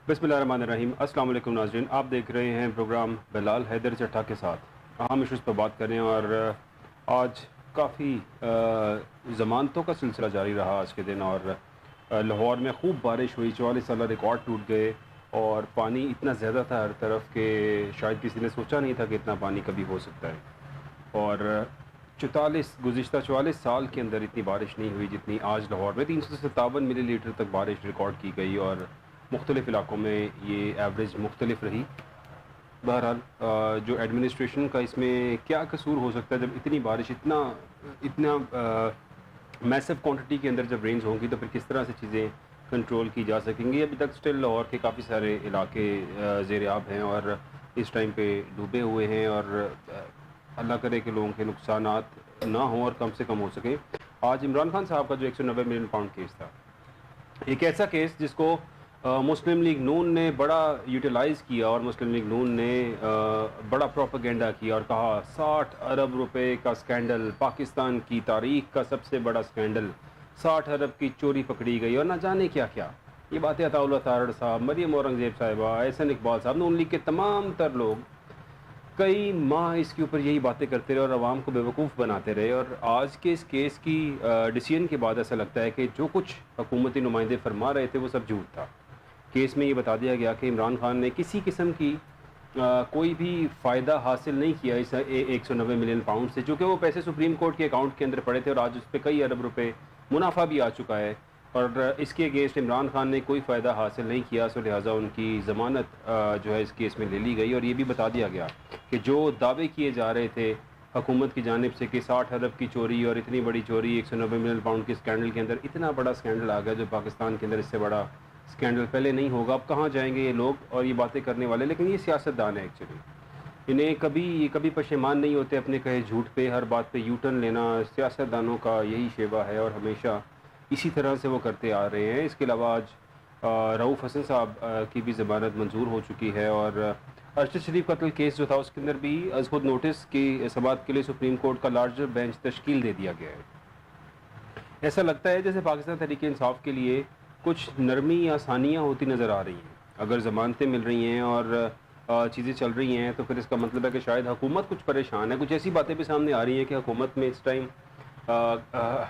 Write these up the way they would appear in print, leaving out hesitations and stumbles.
بسم اللہ الرحمن الرحیم۔ السلام علیکم ناظرین، آپ دیکھ رہے ہیں پروگرام بلال حیدر چٹھا کے ساتھ اہم ایشوز پر بات کریں، اور آج کافی ضمانتوں کا سلسلہ جاری رہا آج کے دن، اور لاہور میں خوب بارش ہوئی، 44 سالہ ریکارڈ ٹوٹ گئے، اور پانی اتنا زیادہ تھا ہر طرف کہ شاید کسی نے سوچا نہیں تھا کہ اتنا پانی کبھی ہو سکتا ہے۔ اور گزشتہ 44 سال کے اندر اتنی بارش نہیں ہوئی جتنی آج لاہور میں 357 ملی لیٹر تک بارش ریکارڈ کی گئی، اور مختلف علاقوں میں یہ ایوریج مختلف رہی۔ بہرحال جو ایڈمنسٹریشن کا اس میں کیا قصور ہو سکتا ہے، جب اتنی بارش اتنا میسو کوانٹٹی کے اندر جب رینز ہوں گی تو پھر کس طرح سے چیزیں کنٹرول کی جا سکیں گی۔ ابھی تک سٹل لاہور کے کافی سارے علاقے زیر آب ہیں اور اس ٹائم پہ ڈوبے ہوئے ہیں، اور اللہ کرے کہ لوگوں کے نقصانات نہ ہوں اور کم سے کم ہو سکیں۔ آج عمران خان صاحب کا جو 190 ملین پاؤنڈ کیس تھا، ایک ایسا کیس جس کو مسلم لیگ نون نے بڑا یوٹیلائز کیا، اور مسلم لیگ نون نے بڑا پروپیگنڈا کیا اور کہا 60 ارب روپے کا سکینڈل، پاکستان کی تاریخ کا سب سے بڑا سکینڈل، 60 ارب کی چوری پکڑی گئی، اور نہ جانے کیا کیا۔ یہ باتیں عطا اللہ تارڑ صاحب، مریم اورنگزیب صاحبہ، احسن اقبال صاحب، نون لیگ کے تمام تر لوگ کئی ماہ اس کے اوپر یہی باتیں کرتے رہے اور عوام کو بیوقوف بناتے رہے، اور آج کے اس کیس کی ڈیسیژن کے بعد ایسا لگتا ہے کہ جو کچھ حکومتی نمائندے فرما رہے تھے وہ سب جھوٹ تھا۔ کیس میں یہ بتا دیا گیا کہ عمران خان نے کسی قسم کی کوئی بھی فائدہ حاصل نہیں کیا اس 190 ملین پاؤنڈ سے، چونکہ وہ پیسے سپریم کورٹ کے اکاؤنٹ کے اندر پڑے تھے اور آج اس پہ کئی ارب روپے منافع بھی آ چکا ہے، اور اس کے اگینسٹ عمران خان نے کوئی فائدہ حاصل نہیں کیا، سو لہٰذا ان کی ضمانت جو ہے اس کیس میں لے لی گئی، اور یہ بھی بتا دیا گیا کہ جو دعوے کیے جا رہے تھے حکومت کی جانب سے کہ 60 ارب کی چوری اور اتنی بڑی چوری 190 ملین پاؤنڈ کے اسکینڈل کے اندر، اتنا بڑا اسکینڈل آ گیا جو پاکستان کے اندر اس سے بڑا اسکینڈل پہلے نہیں ہوگا، اب کہاں جائیں گے یہ لوگ اور یہ باتیں کرنے والے۔ لیکن یہ سیاستدان ہے ایکچولی، انہیں کبھی پشیمان نہیں ہوتے اپنے کہے جھوٹ پہ، ہر بات پہ یو ٹرن لینا سیاستدانوں کا یہی شیوا ہے، اور ہمیشہ اسی طرح سے وہ کرتے آ رہے ہیں۔ اس کے علاوہ آج رؤوف حسن صاحب کی بھی ضمانت منظور ہو چکی ہے، اور ارشد شریف قتل کیس جو تھا اس کے اندر بھی از خود نوٹس کی سماعت کے لیے سپریم کورٹ کا لارجر بینچ تشکیل دے دیا گیا ہے۔ ایسا لگتا ہے جیسے پاکستان تحریک انصاف کے لیے کچھ نرمی یا آسانیاں ہوتی نظر آ رہی ہیں، اگر ضمانتیں مل رہی ہیں اور چیزیں چل رہی ہیں تو پھر اس کا مطلب ہے کہ شاید حکومت کچھ پریشان ہے۔ کچھ ایسی باتیں بھی سامنے آ رہی ہیں کہ حکومت میں اس ٹائم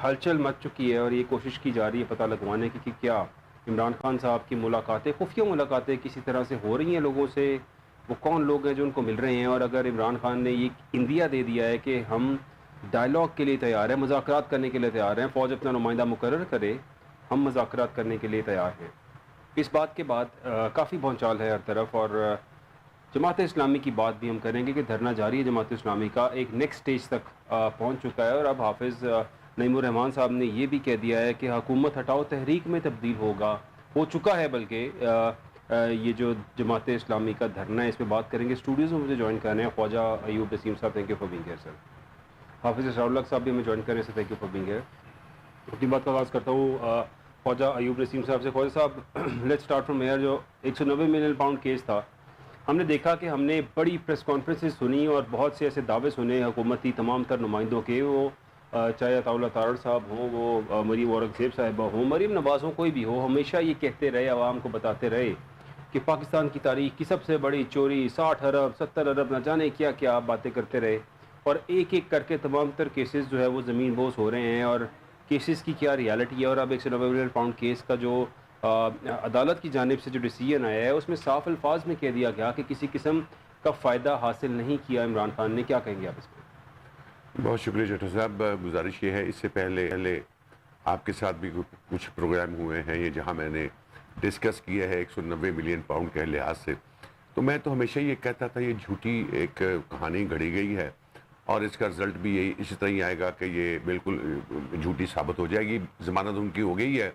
ہلچل مچ چکی ہے، اور یہ کوشش کی جا رہی ہے پتہ لگوانے کی کہ کیا عمران خان صاحب کی ملاقاتیں، خفیہ ملاقاتیں کسی طرح سے ہو رہی ہیں لوگوں سے، وہ کون لوگ ہیں جو ان کو مل رہے ہیں، اور اگر عمران خان نے یہ اندیا دے دیا ہے کہ ہم ڈائلاگ کے لیے تیار ہیں، مذاکرات کرنے کے لیے تیار ہیں، فوج اپنا نمائندہ مقرر کرے، ہم مذاکرات کرنے کے لیے تیار ہیں۔ اس بات کے بعد کافی بھونچال ہے ہر طرف، اور جماعت اسلامی کی بات بھی ہم کریں گے کہ دھرنا جاری ہے جماعت اسلامی کا، ایک نیکسٹ سٹیج تک پہنچ چکا ہے، اور اب حافظ نعیم الرحمان صاحب نے یہ بھی کہہ دیا ہے کہ حکومت ہٹاؤ تحریک میں تبدیل ہو چکا ہے، بلکہ یہ جو جماعت اسلامی کا دھرنا ہے اس پہ بات کریں گے۔ اسٹوڈیوز میں مجھے جوائن کرنے ہیں خواجہ Ayub Naseem sahab, thank you for being here sir. Hafiz Israr ul-Haq sahab بھی ہمیں جوائن کرنے سے thank you for being here. اپنی بات کا آغاز کرتا ہوں خواجہ ایوب نسیم صاحب سے۔ خواجہ صاحب لیٹس اسٹارٹ فرام ہیئر، جو 190 ملین پاؤنڈ کیس تھا، ہم نے دیکھا کہ ہم نے بڑی پریس کانفرنسز سنی اور بہت سے ایسے دعوے سنے حکومتی تمام تر نمائندوں کے، وہ چاہے عطا اللہ تارڑ صاحب ہوں، وہ مریم اورنگزیب صاحبہ ہوں، مریم نواز ہوں، کوئی بھی ہو، ہمیشہ یہ کہتے رہے، عوام کو بتاتے رہے کہ پاکستان کی تاریخ کی سب سے بڑی چوری 60 ارب 70 ارب، نہ جانے کیا کیا آپ باتیں کرتے رہے، اور ایک ایک کر کے تمام تر کیسز جو ہے وہ زمین بوس ہو رہے ہیں، اور کیسز کی کیا ریالٹی ہے۔ اور اب 190 ملین پاؤنڈ کیس کا جو عدالت کی جانب سے جو ڈیسیژن آیا ہے اس میں صاف الفاظ میں کہہ دیا گیا کہ کسی قسم کا فائدہ حاصل نہیں کیا عمران خان نے۔ کیا کہیں گے آپ اس پہ؟ بہت شکریہ جٹھا صاحب۔ گزارش یہ ہے، اس سے پہلے آپ کے ساتھ بھی کچھ پروگرام ہوئے ہیں یہ جہاں میں نے ڈسکس کیا ہے 190 ملین پاؤنڈ کے لحاظ سے، تو میں تو ہمیشہ یہ کہتا تھا یہ جھوٹی ایک کہانی گھڑی گئی ہے، اور اس کا رزلٹ بھی یہی اسی طرح ہی آئے گا کہ یہ بالکل جھوٹی ثابت ہو جائے گی۔ ضمانت ان کی ہو گئی ہے،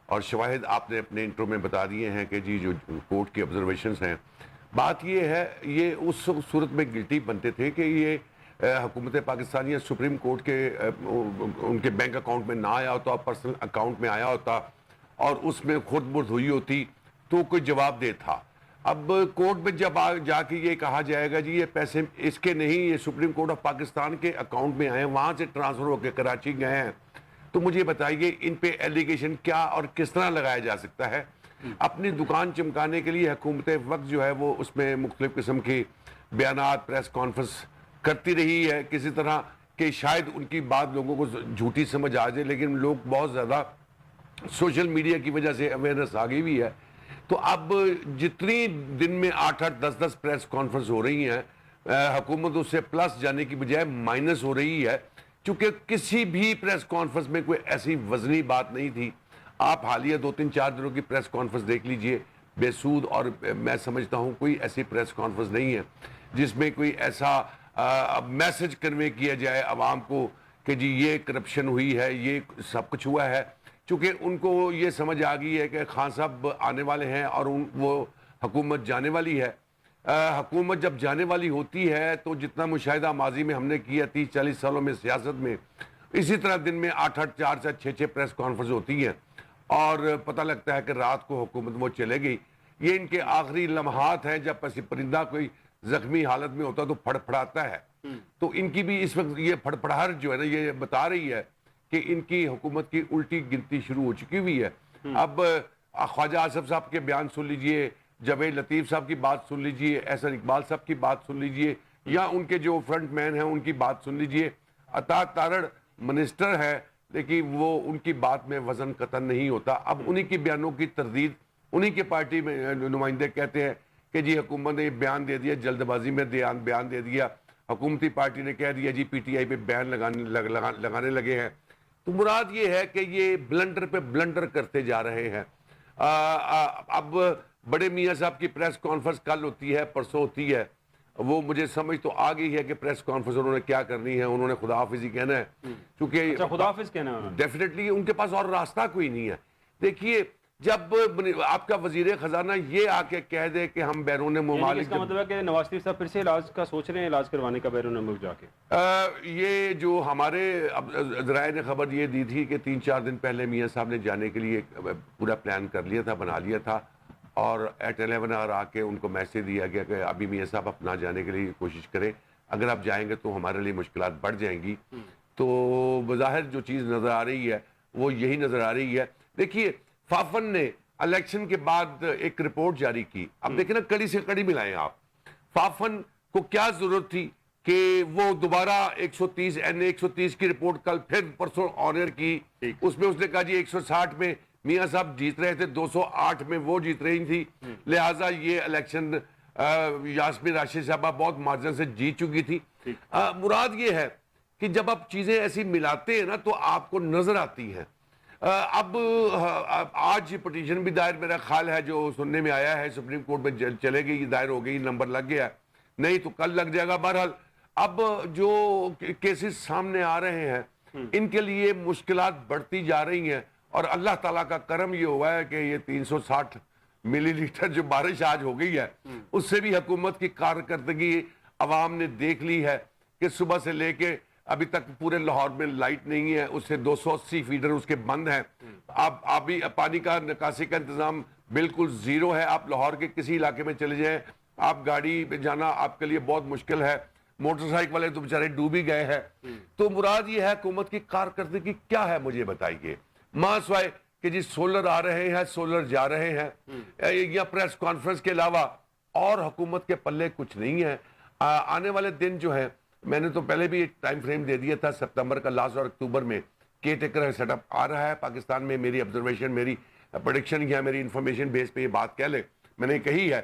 اور شواہد آپ نے اپنے انٹرو میں بتا دیے ہیں کہ جی جو کورٹ کی آبزرویشنز ہیں۔ بات یہ ہے، یہ اس صورت میں گلٹی بنتے تھے کہ یہ حکومت پاکستانی سپریم کورٹ کے ان کے بینک اکاؤنٹ میں نہ آیا ہوتا، پرسنل اکاؤنٹ میں آیا ہوتا، اور اس میں خود مرد ہوئی ہوتی تو کوئی جواب دے تھا۔ اب کورٹ میں جب جا کے یہ کہا جائے گا جی یہ پیسے اس کے نہیں، یہ سپریم کورٹ آف پاکستان کے اکاؤنٹ میں آئے، وہاں سے ٹرانسفر ہو کے کراچی گئے ہیں، تو مجھے بتائیے ان پہ ایلیگیشن کیا اور کس طرح لگایا جا سکتا ہے؟ اپنی دکان چمکانے کے لیے حکومت وقت جو ہے وہ اس میں مختلف قسم کے بیانات پریس کانفرنس کرتی رہی ہے کسی طرح کہ شاید ان کی بات لوگوں کو جھوٹی سمجھ آ جائے، لیکن لوگ بہت زیادہ سوشل میڈیا کی وجہ سے اویئرنس آ گئی ہوئی ہے. تو اب جتنی دن میں 8-8 10-10 پریس کانفرنس ہو رہی ہیں، حکومت اس سے پلس جانے کی بجائے مائنس ہو رہی ہے، چونکہ کسی بھی پریس کانفرنس میں کوئی ایسی وزنی بات نہیں تھی. آپ حالیہ 2-3-4 دنوں کی پریس کانفرنس دیکھ لیجئے، بے سود، اور میں سمجھتا ہوں کوئی ایسی پریس کانفرنس نہیں ہے جس میں کوئی ایسا میسج کنوے کیا جائے عوام کو کہ جی یہ کرپشن ہوئی ہے، یہ سب کچھ ہوا ہے. چونکہ ان کو یہ سمجھ آ گئی ہے کہ خان صاحب آنے والے ہیں اور وہ حکومت جانے والی ہے. حکومت جب جانے والی ہوتی ہے تو جتنا مشاہدہ ماضی میں ہم نے کیا 30-40 سالوں میں سیاست میں، اسی طرح دن میں 8-8 4 سے 6 پریس کانفرنس ہوتی ہیں اور پتہ لگتا ہے کہ رات کو حکومت وہ چلے گئی. یہ ان کے آخری لمحات ہیں. جب پسی پرندہ کوئی زخمی حالت میں ہوتا تو پھڑ پھڑاتا ہے، تو ان کی بھی اس وقت یہ پھڑ پھڑاہٹ جو ہے نا یہ بتا رہی ہے کہ ان کی حکومت کی الٹی گنتی شروع ہو چکی ہوئی ہے. اب خواجہ آصف صاحب کے بیان سن لیجئے، جاوید لطیف صاحب کی بات سن لیجئے، احسن اقبال صاحب کی بات سن لیجئے، یا ان کے جو فرنٹ مین ہیں ان کی بات سن لیجئے. عطا تارڑ منسٹر ہے لیکن وہ ان کی بات میں وزن قطن نہیں ہوتا. اب انہی کی بیانوں کی تردید انہی کے پارٹی میں نمائندے کہتے ہیں کہ جی حکومت نے بیان دے دیا، جلد بازی میں بیان دے دیا، حکومتی پارٹی نے کہہ دیا جی پی ٹی آئی پہ بیان لگانے لگے ہیں. تو مراد یہ ہے کہ یہ بلنڈر پہ بلنڈر کرتے جا رہے ہیں. اب بڑے میاں صاحب کی پریس کانفرنس کل ہوتی ہے، پرسوں ہوتی ہے، وہ مجھے سمجھ تو آ گئی ہے کہ پریس کانفرنس انہوں نے کیا کرنی ہے. انہوں نے خدا حافظ ہی کہنا ہے، کیونکہ خدا حافظ کہنا ہے ڈیفینیٹلی ان کے پاس اور راستہ کوئی نہیں ہے. دیکھیے جب آپ کا وزیر خزانہ یہ آ کے کہہ دے کہ ہم بیرون ممالک، اس کا مطلب ہے کہ نواز شریف صاحب پھر سے علاج کا سوچ رہے ہیں، علاج کروانے کا بیرون ملک جا کے. یہ جو ہمارے ذرائع نے خبر یہ دی تھی کہ 3-4 دن پہلے میاں صاحب نے جانے کے لیے پورا پلان کر لیا تھا، بنا لیا تھا، اور ایٹ 11 آور آ کے ان کو میسج دیا گیا کہ ابھی میاں صاحب اپنا جانے کے لیے کوشش کریں، اگر آپ جائیں گے تو ہمارے لیے مشکلات بڑھ جائیں گی. تو بظاہر جو چیز نظر آ رہی ہے وہ یہی نظر آ رہی ہے. دیکھیے فافن نے الیکشن کے بعد ایک رپورٹ جاری کی. اب دیکھیں نا، کڑی سے کڑی ملائیں آپ. فافن کو کیا ضرورت تھی کہ وہ دوبارہ 130 کی رپورٹ کل پھر پرسوں آنر کی. اس میں اس نے کہا جی 160 میں میاں صاحب جیت رہے تھے، 208 میں وہ جیت رہی تھی، لہٰذا یہ الیکشن یاسمین راشد صاحبہ بہت مارجن سے جیت چکی تھی. مراد یہ ہے کہ جب آپ چیزیں ایسی ملاتے ہیں نا تو آپ کو نظر آتی ہیں. اب آج پٹیشن بھی دائر میرا خیال ہے جو سننے میں آیا ہے سپریم کورٹ میں چلے گئی، دائر ہو گئی، نمبر لگ گیا، نہیں تو کل لگ جائے گا. بہرحال اب جو کیسز سامنے آ رہے ہیں ان کے لیے مشکلات بڑھتی جا رہی ہیں، اور اللہ تعالیٰ کا کرم یہ ہوا ہے کہ یہ 360 ملی لیٹر جو بارش آج ہو گئی ہے اس سے بھی حکومت کی کارکردگی عوام نے دیکھ لی ہے کہ صبح سے لے کے ابھی تک پورے لاہور میں لائٹ نہیں ہے، اس سے 280 فیڈر اس کے بند ہیں. اب پانی کا نکاسی کا انتظام بالکل زیرو ہے. آپ لاہور کے کسی علاقے میں چلے جائیں، آپ گاڑی پہ جانا آپ کے لیے بہت مشکل ہے. موٹر سائیکل والے تو بیچارے ڈوب ہی گئے ہیں. تو مراد یہ ہے حکومت کی کارکردگی کیا ہے مجھے بتائیے، ماں سوائے کہ جی سولر آ رہے ہیں، سولر جا رہے ہیں، یا پریس کانفرنس کے علاوہ اور حکومت کے پلے کچھ نہیں ہے. آنے والے دن جو ہے، میں نے تو پہلے بھی ایک ٹائم فریم دے دیا تھا، سپتمبر کا لاسٹ اور اکتوبر میں کیئر ٹیکر سیٹ اپ آ رہا ہے پاکستان میں. میری آبزرویشن، میری پریڈکشن یا میری انفارمیشن بیس پہ یہ بات کہہ لیں، میں نے کہی ہے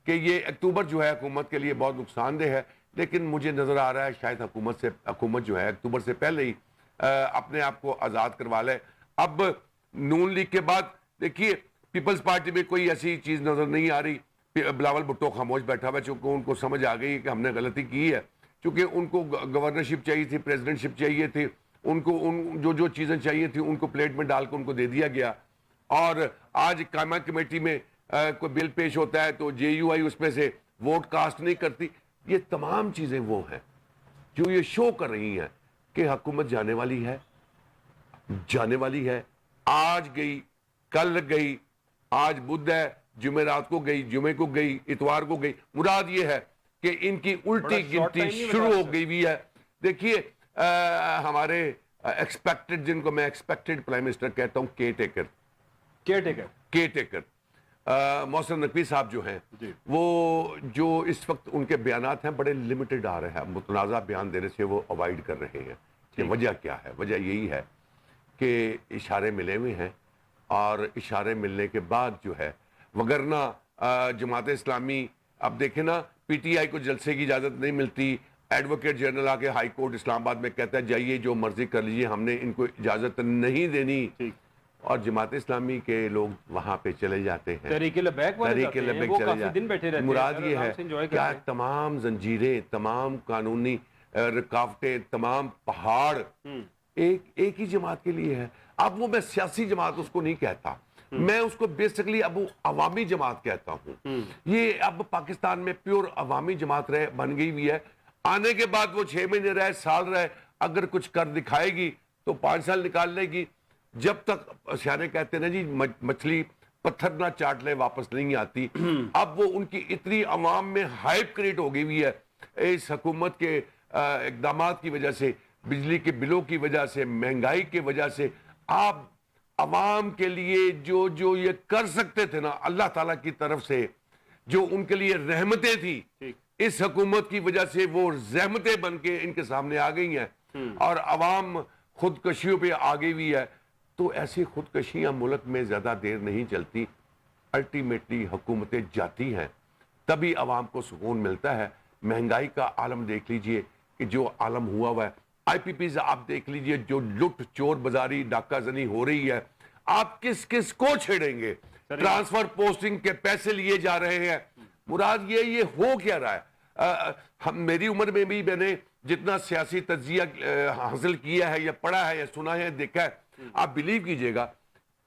کہ یہ اکتوبر جو ہے حکومت کے لیے بہت نقصان دہ ہے. لیکن مجھے نظر آ رہا ہے شاید حکومت جو ہے اکتوبر سے پہلے ہی اپنے آپ کو آزاد کروا لے. اب نون لیگ کے بعد دیکھیے پیپلز پارٹی میں کوئی ایسی چیز نظر نہیں آ رہی. بلاول بھٹو خاموش بیٹھا ہوا ہے، چونکہ ان کو سمجھ آ گئی کہ ہم نے غلطی کی ہے، چونکہ ان کو گورنرشپ چاہیے تھی، پریزیڈنٹشپ چاہیے تھی، ان کو جو چیزیں چاہیے تھی ان کو پلیٹ میں ڈال کے ان کو دے دیا گیا. اور آج قائمہ کمیٹی میں کوئی بل پیش ہوتا ہے تو جے یو آئی اس میں سے ووٹ کاسٹ نہیں کرتی. یہ تمام چیزیں وہ ہیں جو یہ شو کر رہی ہیں کہ حکومت جانے والی ہے. آج گئی، کل گئی، آج بدھ ہے، جمعرات کو گئی، جمعے کو گئی، اتوار کو گئی. مراد یہ ہے کہ ان کی الٹی گنتی شروع ہو گئی بھی ہے. دیکھیے ہمارے ایکسپیکٹڈ، جن کو میں ایکسپیکٹڈ پرائم منسٹر کہتا ہوں، کیئر ٹیکر محسن نقوی صاحب جو ہیں جی وہ جو اس وقت ان کے بیانات ہیں بڑے لمیٹڈ آ رہے ہیں, متنازع بیان دینے سے وہ اوائڈ کر رہے ہیں. کہ وجہ کیا ہے؟ وجہ یہی ہے کہ اشارے ملے ہوئے ہیں, اور اشارے ملنے کے بعد جو ہے, وگرنہ جماعت اسلامی اب دیکھیں نا, پی ٹی آئی کو جلسے کی اجازت نہیں ملتی, ایڈوکیٹ جنرل آ کے ہائی کورٹ اسلام آباد میں کہتا ہے جائیے جو مرضی کر لیجیے, ہم نے ان کو اجازت نہیں دینی, اور جماعت اسلامی کے لوگ وہاں پہ چلے جاتے ہیں, تحریک لبیک والے تحریک جاتے ہیں, لبیک وہ چلے کافی جاتے دن بیٹھے رہتے ہیں. ہیں. مراد یہ آرام ہے سے enjoy کرتے کیا ہیں. تمام زنجیریں, تمام قانونی رکاوٹیں, تمام پہاڑ ایک ہی جماعت کے لیے ہے. اب وہ میں سیاسی جماعت اس کو نہیں کہتا, میں اس کو بیسکلی اب عوامی جماعت کہتا ہوں. یہ اب پاکستان میں پیور عوامی جماعت بن گئی ہوئی ہے. آنے کے بعد وہ 6 مہینے رہے, سال رہے, اگر کچھ کر دکھائے گی تو 5 سال نکال لے گی. جب تک سیانے کہتے ہیں نا جی مچھلی پتھر نہ چاٹ لے واپس نہیں آتی. اب وہ ان کی اتنی عوام میں ہائپ کریٹ ہو گئی ہوئی ہے اس حکومت کے اقدامات کی وجہ سے, بجلی کے بلوں کی وجہ سے, مہنگائی کی وجہ سے. آپ عوام کے لیے جو یہ کر سکتے تھے نا, اللہ تعالیٰ کی طرف سے جو ان کے لیے رحمتیں تھی, اس حکومت کی وجہ سے وہ زحمتیں بن کے ان کے سامنے آ گئی ہیں, اور عوام خودکشیوں پہ آ گئی ہوئی ہے. تو ایسی خودکشیاں ملک میں زیادہ دیر نہیں چلتی, الٹیمیٹلی حکومتیں جاتی ہیں, تبھی عوام کو سکون ملتا ہے. مہنگائی کا عالم دیکھ لیجئے کہ جو عالم ہوا ہوا ہے, آئی پی پیز آپ دیکھ لیجئے, جو لٹ چور بازاری ڈاکہ زنی ہو رہی ہے, آپ کس کس کو چھیڑیں گے؟ ٹرانسفر پوسٹنگ کے پیسے لیے جا رہے ہیں. مراد یہ ہو کیا رہا ہے؟ میری عمر میں بھی میں نے جتنا سیاسی تجزیہ حاصل کیا ہے یا پڑھا ہے یا سنا ہے دیکھا ہے, آپ بلیو کیجئے گا,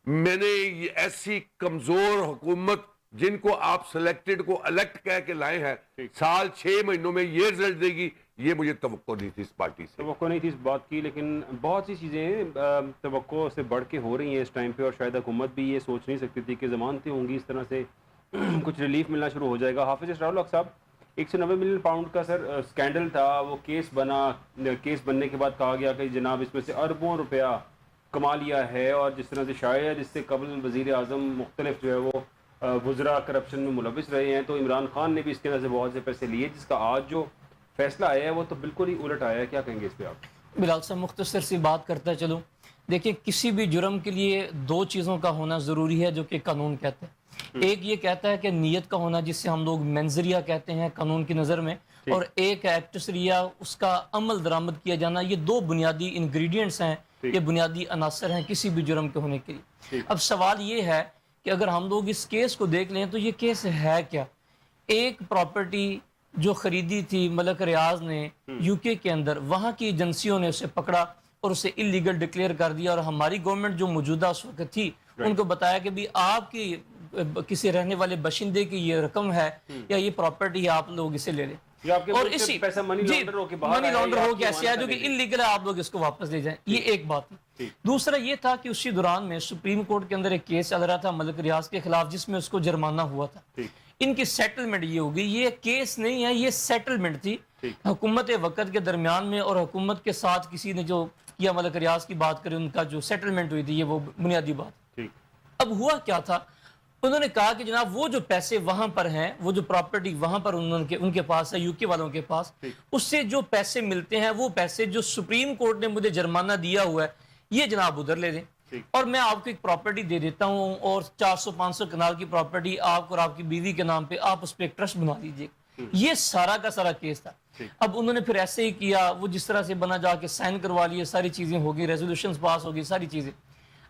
میں نے یہ ایسی کمزور حکومت جن کو آپ سلیکٹڈ کو الیکٹ کہہ کے لائے ہیں, سال 6 مہینوں میں یہ رزلٹ دے گی, یہ مجھے توقع نہیں تھی اس پارٹی سے. توقع نہیں تھی اس بات کی, لیکن بہت سی چیزیں توقع سے بڑھ کے ہو رہی ہیں اس ٹائم پہ, اور شاید حکومت بھی یہ سوچ نہیں سکتی تھی کہ ضمانتیں ہوں گی اس طرح سے کچھ ریلیف ملنا شروع ہو جائے گا. حافظ اسرار الحق صاحب, 190 ملین پاؤنڈ کا سر سکینڈل تھا, وہ کیس بنا, کیس بننے کے بعد کہا گیا کہ جناب اس میں سے اربوں روپیہ کما لیا ہے, اور جس طرح سے شاید اس سے قبل وزیر اعظم مختلف جو ہے وہ وزراء کرپشن میں ملوث رہے ہیں, تو عمران خان نے بھی اس کے اندر سے بہت سے پیسے لیے, جس کا آج جو فیصلہ آیا ہے وہ تو بالکل ہی الٹ آیا ہے. کیا کہیں گے اس پہ آپ؟ بلال صاحب مختصر سی بات کرتا چلوں. دیکھیں, کسی بھی جرم کے لیے 2 چیزوں کا ہونا ضروری ہے جو کہ قانون کہتے ہیں. ایک یہ کہتا ہے کہ نیت کا ہونا, جس سے ہم لوگ منظریہ کہتے ہیں قانون کی نظر میں, اور ایک ایکٹسریہ, اس کا عمل درآمد کیا جانا. یہ 2 بنیادی انگریڈینٹس ہیں, یہ بنیادی عناصر ہیں کسی بھی جرم کے ہونے کے لیے. اب سوال یہ ہے کہ اگر ہم لوگ اس کیس کو دیکھ لیں تو یہ کیس ہے کیا؟ ایک پراپرٹی جو خریدی تھی ملک ریاض نے یو کے اندر, وہاں کی ایجنسیوں نے اسے پکڑا اور اسے انلیگل ڈکلیئر کر دیا, اور ہماری گورنمنٹ جو موجودہ اس وقت تھی ان کو بتایا کہ بھی آپ کی کسی رہنے والے باشندے کی یہ رقم ہے یا یہ پراپرٹی ہے, آپ لوگ اسے لے لیں. اور اسی پیسہ منی لانڈر ہو کے ایسے آیا جو کہ انلیگل ہے, آپ لوگ اس کو واپس لے جائیں. یہ ایک بات تھی. دوسرا یہ تھا کہ اسی دوران میں سپریم کورٹ کے اندر ایک کیس چل رہا تھا ملک ریاض کے خلاف, جس میں اس کو جرمانہ ہوا تھا. ان کی سیٹلمنٹ یہ ہوگی, یہ کیس نہیں ہے, یہ سیٹلمنٹ تھی حکومت وقت کے درمیان میں, اور حکومت کے ساتھ کسی نے جو کیا ملک ریاض کی بات کریں, ان کا جو سیٹلمنٹ ہوئی تھی, یہ وہ بنیادی بات. اب ہوا کیا تھا, انہوں نے کہا کہ جناب وہ جو پیسے وہاں پر ہیں, وہ جو پراپرٹی وہاں پر ان کے پاس ہے, یو کے والوں کے پاس, اس سے جو پیسے ملتے ہیں, وہ پیسے جو سپریم کورٹ نے مجھے جرمانہ دیا ہوا ہے, یہ جناب ادھر لے دیں, اور میں آپ کو ایک پراپرٹی دے دیتا ہوں, اور 400-500 کنال کی پراپرٹی آپ کو اور آپ کی بیوی کے نام پہ, آپ اس پہ ایک ٹرسٹ بنا دیجئے. یہ سارا کا سارا کیس تھا. اب انہوں نے پھر ایسے ہی کیا, وہ جس طرح سے بنا, جا کے سائن کروا لیے, ساری چیزیں ہو گئی, ریزولوشنز پاس ہو گئی, ساری چیزیں.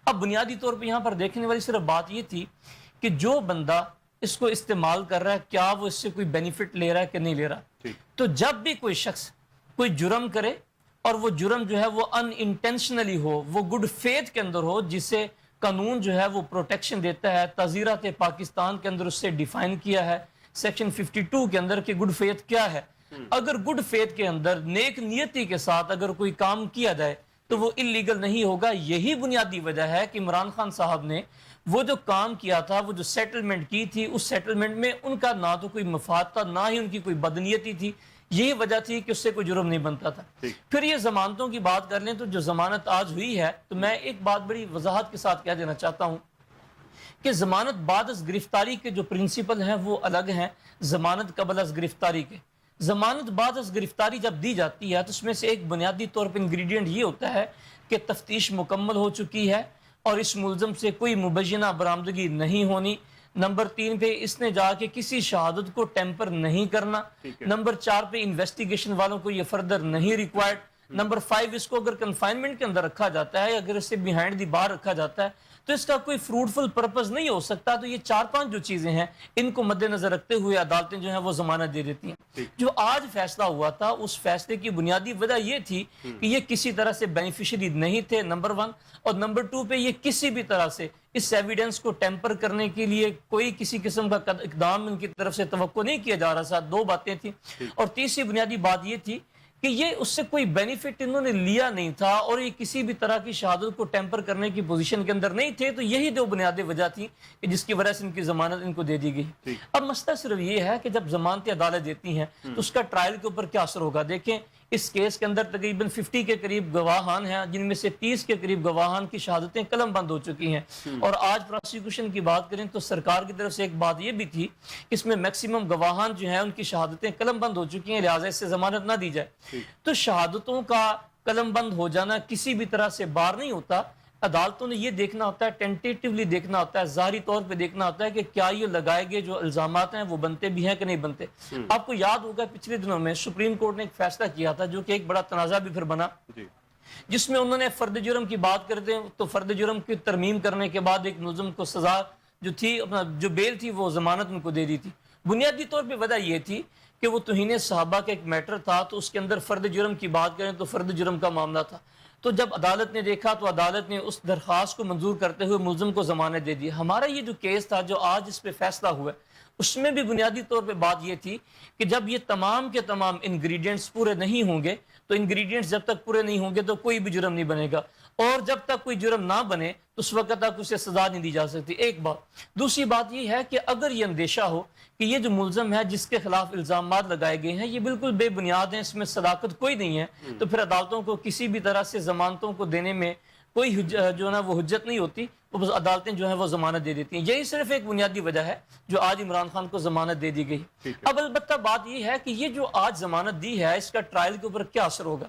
اب بنیادی طور پہ یہاں پر دیکھنے والی صرف بات یہ تھی کہ جو بندہ اس کو استعمال کر رہا ہے, کیا وہ اس سے کوئی بینیفٹ لے رہا ہے کہ نہیں لے رہا. تو جب بھی کوئی شخص کوئی جرم کرے, اور وہ جرم جو ہے وہ ان انٹینشنلی ہو, وہ گڈ فیتھ کے اندر ہو, جسے قانون جو ہے وہ پروٹیکشن دیتا ہے, تعزیرات پاکستان کے اندر اس سے ڈیفائن کیا ہے سیکشن 52 کے اندر کہ گڈ فیتھ کیا ہے. اگر گڈ فیتھ کے اندر نیک نیتی کے ساتھ اگر کوئی کام کیا جائے تو وہ انلیگل نہیں ہوگا. یہی بنیادی وجہ ہے کہ عمران خان صاحب نے وہ جو کام کیا تھا, وہ جو سیٹلمنٹ کی تھی, اس سیٹلمنٹ میں ان کا نہ تو کوئی مفاد تھا, نہ ہی ان کی کوئی بدنیتی تھی. یہی وجہ تھی کہ اس سے کوئی جرم نہیں بنتا تھا. پھر یہ ضمانتوں کی بات کر لیں تو جو ضمانت آج ہوئی ہے, تو میں ایک بات بڑی وضاحت کے ساتھ کہہ دینا چاہتا ہوں کہ ضمانت بعد از گرفتاری کے جو پرنسپل ہیں وہ الگ ہیں ضمانت قبل از گرفتاری کے. ضمانت بعد از گرفتاری جب دی جاتی ہے تو اس میں سے ایک بنیادی طور پر انگریڈینٹ یہ ہوتا ہے کہ تفتیش مکمل ہو چکی ہے اور اس ملزم سے کوئی مبینہ برآمدگی نہیں ہونی. نمبر 3 پہ اس نے جا کے کسی شہادت کو ٹیمپر نہیں کرنا. نمبر 4 پہ انویسٹیگیشن والوں کو یہ فردر نہیں ریکوائرڈ. نمبر 5 اس کو اگر کنفائنمنٹ کے اندر رکھا جاتا ہے اگر اسے بیہائنڈ دی بار رکھا جاتا ہے تو اس کا کوئی فروٹفل پرپز نہیں ہو سکتا. تو یہ 4-5 جو چیزیں ہیں ان کو مد نظر رکھتے ہوئے عدالتیں جو ہیں وہ ضمانت دے دیتی ہیں. جو آج فیصلہ ہوا تھا اس فیصلے کی بنیادی وجہ یہ تھی کہ یہ کسی طرح سے بینیفیشری نہیں تھے نمبر 1, اور نمبر 2 پہ یہ کسی بھی طرح سے اس ایویڈنس کو ٹیمپر کرنے کے لیے کوئی کسی قسم کا اقدام ان کی طرف سے توقع نہیں کیا جا رہا تھا. 2 باتیں تھیں. اور تیسری بنیادی بات یہ تھی کہ یہ اس سے کوئی بینیفٹ انہوں نے لیا نہیں تھا اور یہ کسی بھی طرح کی شہادت کو ٹیمپر کرنے کی پوزیشن کے اندر نہیں تھے. تو یہی 2 بنیادی وجہ تھی کہ جس کی وجہ سے ان کی ضمانت ان کو دے دی گئی. اب مسئلہ صرف یہ ہے کہ جب ضمانتیں عدالت دیتی ہیں تو اس کا ٹرائل کے اوپر کیا اثر ہوگا. دیکھیں اس کیس کے اندر تقریباً 50 کے قریب گواہان ہیں جن میں سے 30 کے قریب گواہان کی شہادتیں قلم بند ہو چکی ہیں. اور آج پروسیکیوشن کی بات کریں تو سرکار کی طرف سے ایک بات یہ بھی تھی کہ اس میں میکسیمم گواہان جو ہیں ان کی شہادتیں قلم بند ہو چکی ہیں لہٰذا اس سے ضمانت نہ دی جائے. تو شہادتوں کا قلم بند ہو جانا کسی بھی طرح سے بار نہیں ہوتا. عدالتوں نے یہ دیکھنا ہوتا ہے ٹینٹیٹیولی دیکھنا ہوتا ہے ظاہری طور پہ دیکھنا ہوتا ہے کہ کیا یہ لگائے گئے جو الزامات ہیں وہ بنتے بھی ہیں کہ نہیں بنتے. آپ کو یاد ہوگا پچھلے دنوں میں سپریم کورٹ نے ایک فیصلہ کیا تھا جو کہ ایک بڑا تنازع بھی پھر بنا جس میں انہوں نے فرد جرم کی بات کرتے ہیں تو فرد جرم کی ترمیم کرنے کے بعد ایک ملزم کو سزا جو تھی اپنا جو بیل تھی وہ ضمانت ان کو دے دی تھی. بنیادی طور پہ وجہ یہ تھی کہ وہ توہین صحابہ کا ایک میٹر تھا تو اس کے اندر فرد جرم کی بات کریں تو فرد جرم کا معاملہ تھا. تو جب عدالت نے دیکھا تو عدالت نے اس درخواست کو منظور کرتے ہوئے ملزم کو ضمانت دے دی. ہمارا یہ جو کیس تھا جو آج اس پہ فیصلہ ہوا اس میں بھی بنیادی طور پہ بات یہ تھی کہ جب یہ تمام کے تمام انگریڈینٹس پورے نہیں ہوں گے تو انگریڈینٹس جب تک پورے نہیں ہوں گے تو کوئی بھی جرم نہیں بنے گا اور جب تک کوئی جرم نہ بنے تو اس وقت تک اسے سزا نہیں دی جا سکتی. ایک بات. دوسری بات یہ ہے کہ اگر یہ اندیشہ ہو کہ یہ جو ملزم ہے جس کے خلاف الزامات لگائے گئے ہیں یہ بالکل بے بنیاد ہیں اس میں صداقت کوئی نہیں ہے تو پھر عدالتوں کو کسی بھی طرح سے ضمانتوں کو دینے میں کوئی جو ہے نا وہ حجت نہیں ہوتی. وہ عدالتیں جو ہیں وہ ضمانت دے دیتی ہیں. یہی صرف ایک بنیادی وجہ ہے جو آج عمران خان کو ضمانت دے دی گئی. اب البتہ بات یہ ہے کہ یہ جو آج ضمانت دی ہے اس کا ٹرائل کے اوپر کیا اثر ہوگا.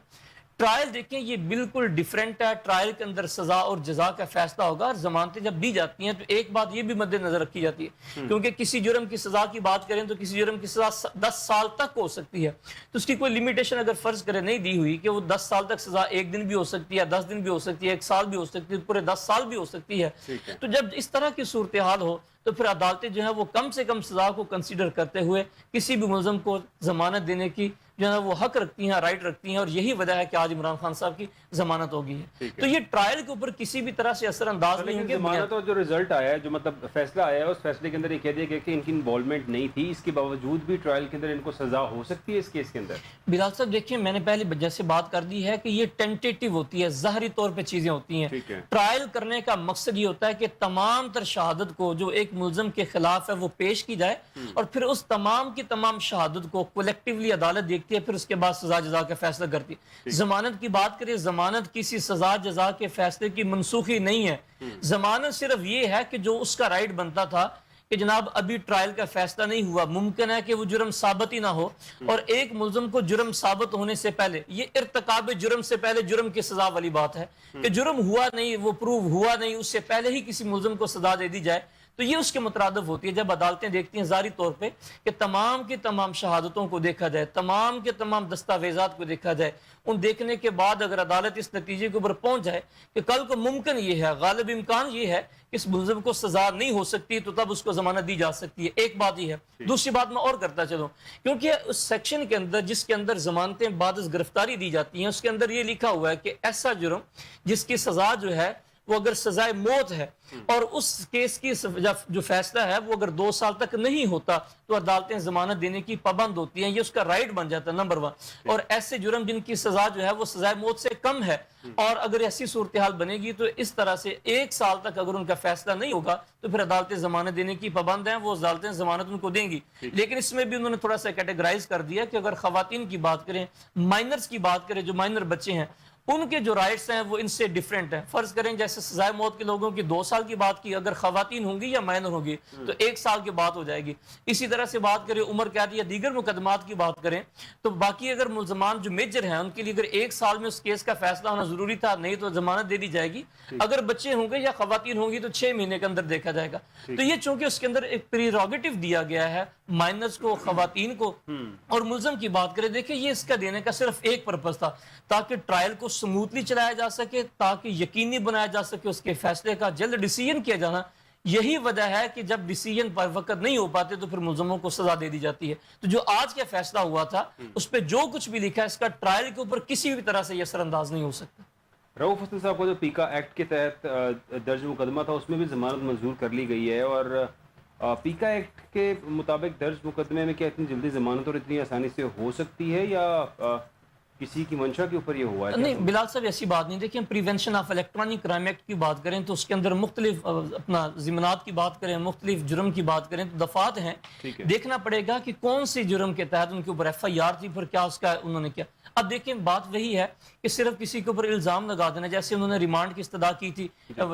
ٹرائل دیکھیں یہ بالکل ڈیفرنٹ ہے. ٹرائل کے اندر سزا اور جزا کا فیصلہ ہوگا اور ضمانتیں جب دی جاتی ہیں تو ایک بات یہ بھی مد نظر رکھی جاتی ہے کیونکہ کسی جرم کی سزا کی بات کریں تو کسی جرم کی سزا 10 سال تک ہو سکتی ہے تو اس کی کوئی لمیٹیشن اگر فرض کرے نہیں دی ہوئی کہ وہ 10 سال تک سزا 1 دن بھی ہو سکتی ہے 10 دن بھی ہو سکتی ہے 1 سال بھی ہو سکتی ہے پورے 10 سال بھی ہو سکتی ہے. تو جب اس طرح کی صورتحال ہو تو پھر عدالتیں جو ہیں وہ کم سے کم سزا کو کنسیڈر کرتے ہوئے کسی بھی ملزم کو ضمانت دینے کی جو ہے وہ حق رکھتی ہیں رائٹ رکھتی ہیں اور یہی وجہ ہے کہ آج عمران خان صاحب کی ضمانت ہو گئی ہے. تو یہ ٹرائل کے اوپر کسی بھی طرح سے اثر انداز نہیں ہوں گے. ضمانت اور جو رزلٹ آیا ہے جو مطلب فیصلہ آیا ہے اس فیصلے کے اندر یہ کہہ دیا گیا کہ ان کی انوالومنٹ نہیں تھی اس کے باوجود بھی ٹرائل کے اندر ان کو سزا ہو سکتی ہے اس کیس کے اندر. بلال صاحب دیکھیں میں نے پہلے جیسے بات کر دی ہے کہ یہ ٹینٹیٹیو ہوتی ہے ظاہری طور پہ چیزیں ہوتی ہیں. ٹرائل کرنے کا مقصد یہ ہوتا ہے کہ تمام تر شہادت کو جو ایک ملزم کے خلاف ہے وہ پیش کی جائے اور پھر اس تمام کی تمام شہادت کو کولیکٹیولی عدالت دیکھتی ہے پھر اس کے بعد سزا جزا کا فیصلہ کرتی ہے. ضمانت کی بات کریں ضمانت کسی سزا جزا کے فیصلے کی منسوخی نہیں ہے. ضمانت صرف یہ ہے کہ جو اس کا رائٹ بنتا تھا کہ جناب ابھی ٹرائل کا فیصلہ نہیں ہوا ممکن ہے کہ وہ جرم ثابت ہی نہ ہو اور ایک ملزم کو جرم ثابت ہونے سے پہلے یہ ارتکاب جرم سے پہلے جرم کی سزا والی بات ہے کہ جرم ہوا نہیں وہ پروو ہوا نہیں اس سے پہلے ہی کسی ملزم کو سزا دے دی جائے تو یہ اس کے مترادف ہوتی ہے. جب عدالتیں دیکھتی ہیں ظاہری طور پہ کہ تمام کی تمام شہادتوں کو دیکھا جائے تمام کے تمام دستاویزات کو دیکھا جائے ان دیکھنے کے بعد اگر عدالت اس نتیجے کے اوپر پہنچ جائے کہ کل کو ممکن یہ ہے غالب امکان یہ ہے کہ اس ملزم کو سزا نہیں ہو سکتی تو تب اس کو ضمانت دی جا سکتی ہے. ایک بات یہ ہے. دوسری بات میں اور کرتا چلوں کیونکہ اس سیکشن کے اندر جس کے اندر ضمانتیں بعد از گرفتاری دی جاتی ہیں اس کے اندر یہ لکھا ہوا ہے کہ ایسا جرم جس کی سزا جو ہے وہ اگر سزائے موت ہے اور اس کیس کی جو فیصلہ ہے وہ اگر 2 سال تک نہیں ہوتا تو عدالتیں ضمانت دینے کی پابند ہوتی ہیں. یہ اس کا رائٹ بن جاتا ہے نمبر 1. اور ایسے جرم جن کی سزا جو ہے وہ سزائے موت سے کم ہے اور اگر ایسی صورتحال بنے گی تو اس طرح سے 1 سال تک اگر ان کا فیصلہ نہیں ہوگا تو پھر عدالتیں ضمانت دینے کی پابند ہیں وہ عدالتیں ضمانت ان کو دیں گی. لیکن اس میں بھی انہوں نے تھوڑا سا کیٹیگرائز کر دیا کہ اگر خواتین کی بات کریں مائنرز کی بات کریں جو مائنر بچے ہیں ان کے جو رائٹس ہیں وہ ان سے ڈیفرنٹ ہیں. فرض کریں جیسے سزائے موت کے لوگوں کی 2 سال کی بات کی, اگر خواتین ہوں گی یا مائنر ہوں گی تو 1 سال کی بات ہو جائے گی. اسی طرح سے بات کریں عمر قیادی یا دیگر مقدمات کی بات کریں تو باقی اگر ملزمان جو میجر ہیں ان کے لیے اگر 1 سال میں اس کیس کا فیصلہ ہونا ضروری تھا, نہیں تو ضمانت دے دی جائے گی. اگر بچے ہوں گے یا خواتین ہوں گی تو 6 مہینے کے اندر دیکھا جائے گا. تو یہ چونکہ اس کے اندر ایک پریروگیٹو دیا گیا ہے مائنرز کو, خواتین کو, اور ملزم کی بات کریں, دیکھیں یہ اس کا دینے کا صرف ایک پرپس تھا تاکہ ٹرائل کو سموتھلی چلایا جا سکے, تاکہ یقینی بنایا جا سکے اس کے فیصلے کا جلد ڈیسیژن کیا جانا. یہی وجہ ہے کہ جب ڈیسیژن پر وقت نہیں ہو پاتے تو پھر ملزموں کو سزا دے دی جاتی ہے. تو جو آج کا فیصلہ ہوا تھا اس پہ جو کچھ بھی لکھا ہے اس کا ٹرائل کے اوپر کسی بھی طرح سے یہ اثر انداز نہیں ہو سکتا. رؤف حسن صاحب کو جو پیکا ایکٹ کے تحت درج مقدمہ تھا اس میں بھی ضمانت منظور کر لی گئی ہے, اور پیکا ایکٹ کے مطابق درج مقدمے میں کیا اتنی جلدی ضمانت اور اتنی آسانی سے ہو سکتی ہے یا کسی کی منشا کے اوپر یہ ہوا ہے؟ نہیں بلال صاحب ایسی بات نہیں. دیکھیں prevention of electronic crime act کی بات کریں تو اس کے اندر مختلف اپنا ضمانات کی بات کریں, مختلف جرم کی بات کریں تو دفعات ہیں. دیکھنا پڑے گا کہ کون سی جرم کے تحت ان کے اوپر ایف آئی آر تھی, پھر کیا اس کا انہوں نے کیا. اب دیکھیں بات وہی ہے کہ صرف کسی کے اوپر الزام لگا دینا, جیسے انہوں نے ریمانڈ کی استدعا کی تھی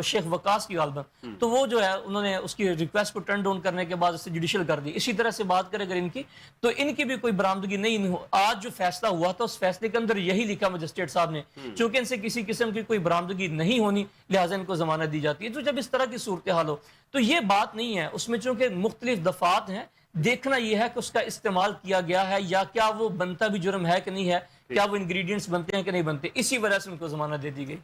شیخ وقاص کی غالباً, تو وہ جو ہے انہوں نے اس کی ریکویسٹ کو ٹرن ڈاؤن کرنے کے بعد اسے جوڈیشل کر دی. اسی طرح سے بات کریں اگر ان کی تو ان کی بھی کوئی برآمدگی نہیں. آج جو فیصلہ ہوا تھا اس فیصلے کے اندر یہی لکھا مجسٹریٹ صاحب نے, چونکہ ان سے کسی قسم کی کوئی برآمدگی نہیں ہونی لہٰذا ان کو ضمانت دی جاتی ہے. تو جب اس طرح کی صورتحال ہو تو یہ بات نہیں ہے, اس میں چونکہ مختلف دفعات ہیں, دیکھنا یہ ہے کہ اس کا استعمال کیا گیا ہے یا کیا وہ بنتا بھی جرم ہے کہ نہیں ہے, کیا وہ انگریڈینٹس بنتے ہیں کہ نہیں بنتے. اسی وجہ سے ان کو ضمانت دے دی گئی.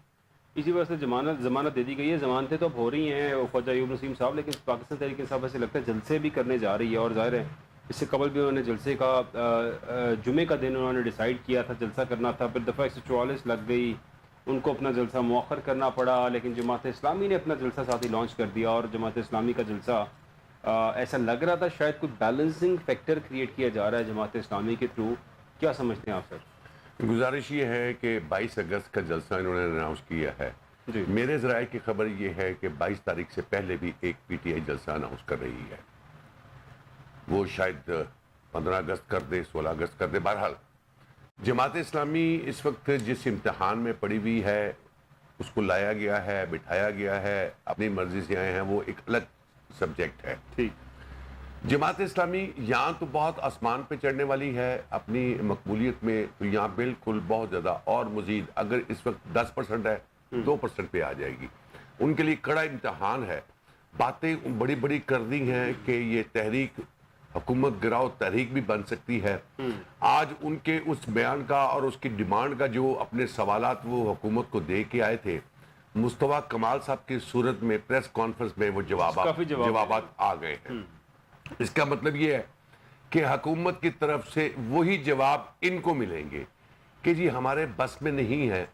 اسی وجہ سے ضمانت دے دی گئی ہے. ضمانتیں تو اب ہو رہی ہیں خواجہ ایوب نسیم صاحب, لیکن پاکستان تحریک انصاف سے لگتا ہے جلسے بھی کرنے جا رہی ہے, اور ظاہر ہے اس سے قبل بھی انہوں نے جلسے کا جمعے کا دن انہوں نے ڈیسائیڈ کیا تھا جلسہ کرنا تھا, پھر دفعہ 144 لگ گئی, ان کو اپنا جلسہ مؤخر کرنا پڑا, لیکن جماعت اسلامی نے اپنا جلسہ ساتھ ہی لانچ کر دیا. اور جماعت اسلامی کا جلسہ ایسا لگ رہا تھا شاید کوئی بیلنسنگ فیکٹر کریٹ کیا جا رہا ہے جماعت اسلامی کے تھرو. کیا سمجھتے ہیں آپ سر؟ گزارش یہ ہے کہ 22 اگست کا جلسہ انہوں نے اناؤنس کیا ہے. میرے ذرائع کی خبر یہ ہے کہ 22 تاریخ سے پہلے بھی ایک پی ٹی آئی جلسہ اناؤنس کر رہی ہے. وہ شاید 15 اگست کر دے, 16 اگست کر دے. بہرحال جماعت اسلامی اس وقت جس امتحان میں پڑی ہوئی ہے, اس کو لایا گیا ہے, بٹھایا گیا ہے, اپنی مرضی سے آئے ہیں, وہ ایک الگ سبجیکٹ ہے. ٹھیک, جماعت اسلامی یہاں تو بہت آسمان پہ چڑھنے والی ہے اپنی مقبولیت میں, تو یہاں بالکل بہت زیادہ اور مزید اگر اس وقت 10% ہے 2% پہ آ جائے گی. ان کے لیے کڑا امتحان ہے. باتیں بڑی بڑی کر دی ہیں کہ یہ تحریک حکومت گراؤ تحریک بھی بن سکتی ہے. آج ان کے اس بیان کا اور اس کی ڈیمانڈ کا جو اپنے سوالات وہ حکومت کو دے کے آئے تھے, مصطفیٰ کمال صاحب کی صورت میں پریس کانفرنس میں وہ جوابات آ گئے ہیں. اس کا مطلب یہ ہے کہ حکومت کی طرف سے وہی جواب ان کو ملیں گے کہ جی ہمارے بس میں نہیں ہے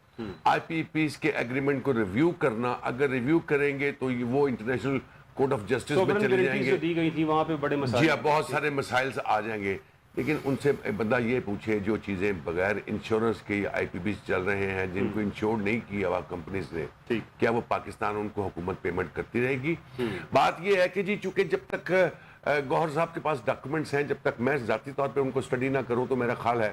آئی پی پیز کے ایگریمنٹ کو ریویو کرنا. اگر ریویو کریں گے تو وہ انٹرنیشنل کورٹ آف جسٹس میں چلے جائیں گے. دی گئی تھی وہاں پہ بڑے مسائل, جی بہت سارے مسائل آ جائیں گے. لیکن ان سے بندہ یہ پوچھے جو چیزیں بغیر انشورنس کے آئی پی پیز چل رہے ہیں, جن کو انشور نہیں کیا ہوا کمپنیز نے, کیا وہ پاکستان ان کو حکومت پیمنٹ کرتی رہے گی؟ بات یہ ہے کہ جی چونکہ جب تک گوہر صاحب کے پاس ڈاکومنٹس ہیں, جب تک میں ذاتی طور پہ ان کو اسٹڈی نہ کروں تو میرا خیال ہے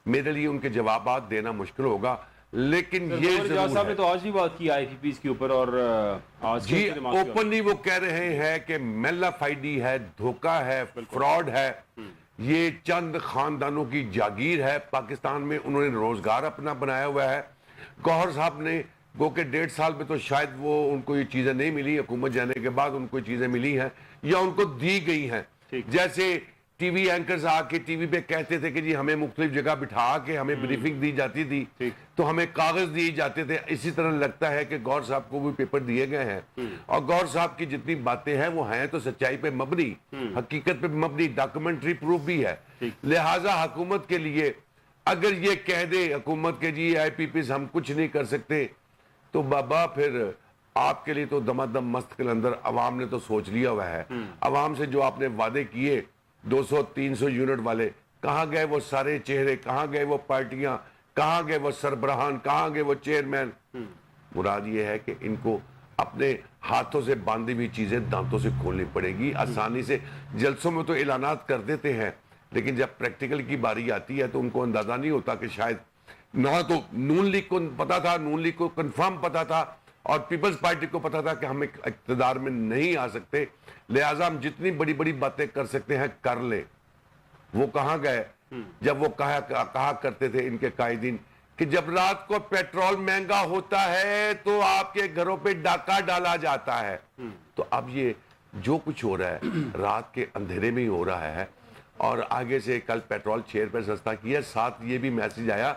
میرے لیے ان کے جوابات دینا مشکل ہوگا. لیکن یہ ضرور صاحب نے تو آج بھی بات کی آئی پی پیز کے اوپر, اور جی اوپنلی وہ کہہ رہے ہیں کہ میلا فائڈی ہے, دھوکہ ہے, فراڈ ہے, یہ چند خاندانوں کی جاگیر ہے پاکستان میں, انہوں نے روزگار اپنا بنایا ہوا ہے. گوہر صاحب نے گو کہ 1.5 سال میں تو شاید وہ ان کو یہ چیزیں نہیں ملی, حکومت جانے کے بعد ان کو یہ چیزیں ملی ہیں یا ان کو دی گئی ہیں. جیسے ٹی وی اینکرز آ کے ٹی وی پہ کہتے تھے کہ جی ہمیں مختلف جگہ بٹھا کے ہمیں بریفنگ دی جاتی تھی تو ہمیں کاغذ دیے جاتے تھے, اسی طرح لگتا ہے کہ گوہر صاحب کو بھی پیپر دیے گئے ہیں. اور گوہر صاحب کی جتنی باتیں ہیں وہ ہیں تو سچائی پہ مبنی, حقیقت پہ مبنی, ڈاکومنٹری پروف بھی ہے. لہٰذا حکومت کے لیے اگر یہ کہہ دے حکومت کے جی آئی پی پیز ہم کچھ نہیں کر سکتے, تو بابا پھر آپ کے لیے تو دمادم مست قلندر عوام نے تو سوچ لیا ہوا ہے. عوام سے جو آپ نے وعدے کیے 200-300 یونٹ والے, کہاں گئے وہ سارے چہرے, کہاں گئے وہ پارٹیاں, کہاں گئے وہ سربراہان, کہاں گئے وہ چیئرمین؟ مراد یہ ہے کہ ان کو اپنے ہاتھوں سے باندھی ہوئی چیزیں دانتوں سے کھولنی پڑے گی. آسانی سے جلسوں میں تو اعلانات کر دیتے ہیں, لیکن جب پریکٹیکل کی باری آتی ہے تو ان کو اندازہ نہیں ہوتا کہ شاید نہ تو نون لیگ کو پتا تھا، نون لیگ کو کنفرم پتا تھا اور پیپلز پارٹی کو پتا تھا کہ ہم ایک اقتدار میں نہیں آ سکتے، لہٰذا ہم جتنی بڑی بڑی باتیں کر سکتے ہیں کر لیں۔ وہ کہاں گئے جب وہ کہا کرتے تھے ان کے قائدین کہ جب رات کو پیٹرول مہنگا ہوتا ہے تو آپ کے گھروں پہ ڈاکہ ڈالا جاتا ہے۔ تو اب یہ جو کچھ ہو رہا ہے رات کے اندھیرے میں ہی ہو رہا ہے، اور آگے سے کل پیٹرول 6 روپے سستا کیا، ساتھ یہ بھی میسج آیا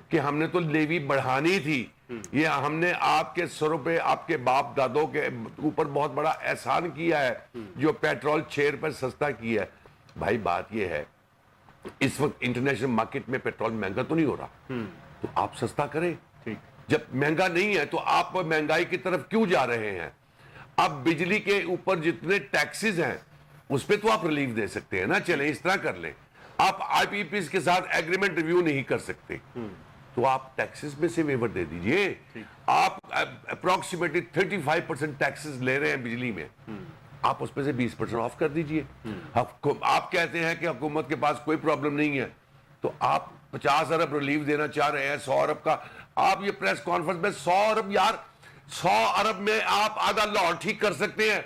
کہ ہم نے تو لیوی بڑھانی تھی، یہ ہم نے آپ کے سروں پہ آپ کے باپ دادوں کے اوپر بہت بڑا احسان کیا ہے جو پیٹرول 6 روپے سستا کیا ہے۔ بھائی بات یہ ہے اس وقت انٹرنیشنل مارکیٹ میں پیٹرول مہنگا تو نہیں ہو رہا، تو آپ سستا کریں۔ جب مہنگا نہیں ہے تو آپ مہنگائی کی طرف کیوں جا رہے ہیں؟ اب بجلی کے اوپر جتنے ٹیکسز ہیں اس پہ تو آپ ریلیف دے سکتے ہیں نا، چلیں اس طرح کر لیں۔ آپ آئی پی پیز کے ساتھ ایگریمنٹ ریویو نہیں کر سکتے تو آپ ٹیکسز میں سے ویور دے دیجئے۔ آپ اپروکسیمیٹلی 35% ٹیکسز لے رہے ہیں بجلی میں، آپ اس پہ سے 20% آف کر دیجئے۔ آپ کہتے ہیں کہ حکومت کے پاس کوئی پرابلم نہیں ہے تو آپ 50 ارب ریلیف دینا چاہ رہے ہیں 100 ارب کا۔ آپ یہ پریس کانفرنس میں 100 ارب یار 100 ارب میں آپ آدھا لاہور ٹھیک کر سکتے ہیں،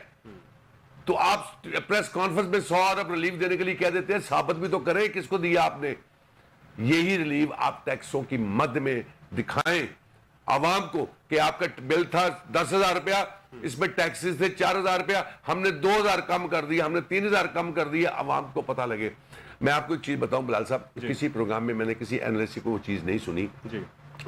تو آپ پریس کانفرنس میں 100 ارب ریلیف دینے کے لیے کہہ دیتے ہیں، ثابت بھی تو کریں کس کو دیا آپ نے۔ یہی ریلیف آپ ٹیکسوں کی مد میں دکھائیں عوام کو کہ آپ کا بل تھا 10,000 روپیہ، اس میں ٹیکسز تھے 4,000 روپیہ، ہم نے 2,000 کم کر دیا، ہم نے 3,000 کم کر دیا، عوام کو پتہ لگے۔ میں آپ کو ایک چیز بتاؤں بلال صاحب، کسی پروگرام میں نے کسی اینالسٹ کو وہ چیز نہیں سنی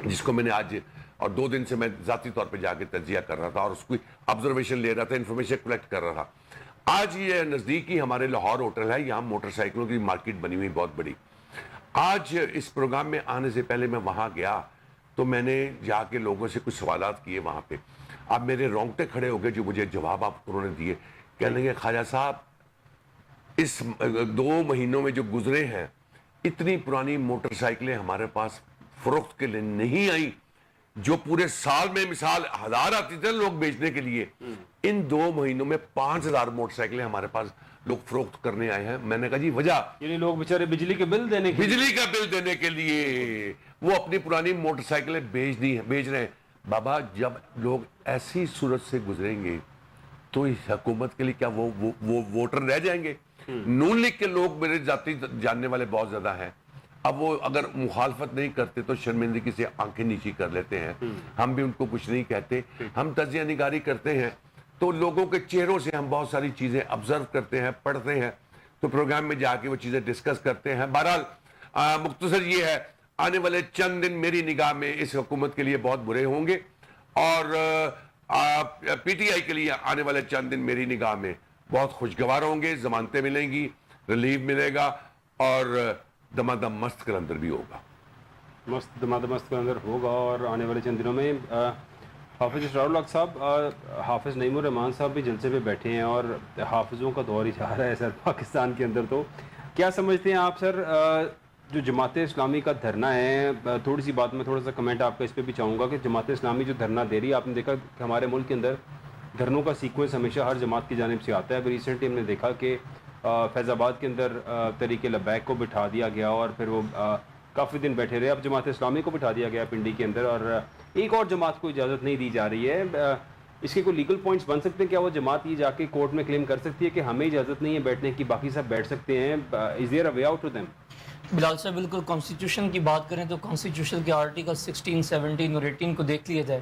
جس کو میں نے آج اور 2 دن سے میں ذاتی طور پہ جا کے تجزیہ کر رہا تھا اور اس کی آبزرویشن لے رہا تھا، انفارمیشن کلیکٹ کر رہا تھا۔ آج یہ نزدیکی ہمارے لاہور ہوٹل ہے، یہاں موٹر سائیکلوں کی مارکیٹ بنی ہوئی بہت بڑی۔ آج اس پروگرام میں آنے سے پہلے میں وہاں گیا تو میں نے جا کے لوگوں سے کچھ سوالات کیے وہاں پہ۔ اب میرے رونگٹے کھڑے ہو گئے جو مجھے جواب آپ انہوں نے دیے۔ کہنے لگے خواجہ صاحب اس 2 مہینوں میں جو گزرے ہیں اتنی پرانی موٹر سائیکلیں ہمارے پاس فروخت کے لیے نہیں آئی، جو پورے سال میں مثال 1000 آتی تھے لوگ بیچنے کے لیے، ان 2 مہینوں میں 5,000 موٹر سائیکلیں ہمارے پاس لوگ فروخت کرنے آئے ہیں۔ میں نے کہا جی وجہ؟ یعنی لوگ بیچارے بجلی کے بل دینے کے بجلی کا بل دینے کے لیے وہ اپنی پرانی موٹر سائیکلیں بیچ رہے ہیں۔ بابا جب لوگ ایسی صورت سے گزریں گے تو اس حکومت کے لیے کیا وہ ووٹر رہ جائیں گے؟ نون لیگ کے لوگ میرے ذاتی جاننے والے بہت زیادہ ہیں، اب وہ اگر مخالفت نہیں کرتے تو شرمندگی سے آنکھیں نیچی کر لیتے ہیں، ہم بھی ان کو کچھ نہیں کہتے۔ ہم تجزیہ نگاری کرتے ہیں تو لوگوں کے چہروں سے ہم بہت ساری چیزیں آبزرو کرتے ہیں، پڑھتے ہیں، تو پروگرام میں جا کے وہ چیزیں ڈسکس کرتے ہیں۔ بہرحال مختصر یہ ہے، آنے والے چند دن میری نگاہ میں اس حکومت کے لیے بہت برے ہوں گے، اور پی ٹی آئی کے لیے آنے والے چند دن میری نگاہ میں بہت خوشگوار ہوں گے۔ ضمانتیں ملیں گی، ریلیف ملے گا، اور دمادم مست کلندر بھی ہوگا، دمادم مست کلندر ہوگا۔ اور آنے والے چند دنوں میں حافظ اسرار الحق صاحب، حافظ نعیم الرحمان صاحب بھی جلسے پہ بیٹھے ہیں اور حافظوں کا دور ہی جا رہا ہے سر پاکستان کے اندر، تو کیا سمجھتے ہیں آپ سر جو جماعت اسلامی کا دھرنا ہے؟ تھوڑی سی بات میں تھوڑا سا کمنٹ آپ کا اس پہ بھی چاہوں گا کہ جماعت اسلامی جو دھرنا دے رہی ہے، آپ نے دیکھا کہ ہمارے ملک کے اندر دھرنوں کا سیکوینس ہمیشہ ہر جماعت کی جانب سے آتا ہے۔ ابھی ریسنٹلی ہم نے دیکھا کہ فیض آباد کے اندر تحریک لبیک کو بٹھا دیا گیا اور پھر وہ کافی دن بیٹھے رہے، اب جماعت اسلامی کو بٹھا دیا گیا پنڈی کے اندر، اور ایک اور جماعت کو اجازت نہیں دی جا رہی ہے۔ اس کے کوئی لیگل پوائنٹس بن سکتے ہیں؟ کیا وہ جماعت یہ جا کے کورٹ میں کلیم کر سکتی ہے کہ ہمیں اجازت نہیں ہے بیٹھنے کی، باقی سب بیٹھ سکتے ہیں؟ Is there a way out to them? Bilal sahab بالکل، کانسٹیٹیوشن کی بات کریں تو کانسٹیٹیوشن کے آرٹیکل 16, 17 اور 18 کو دیکھ لیا جائے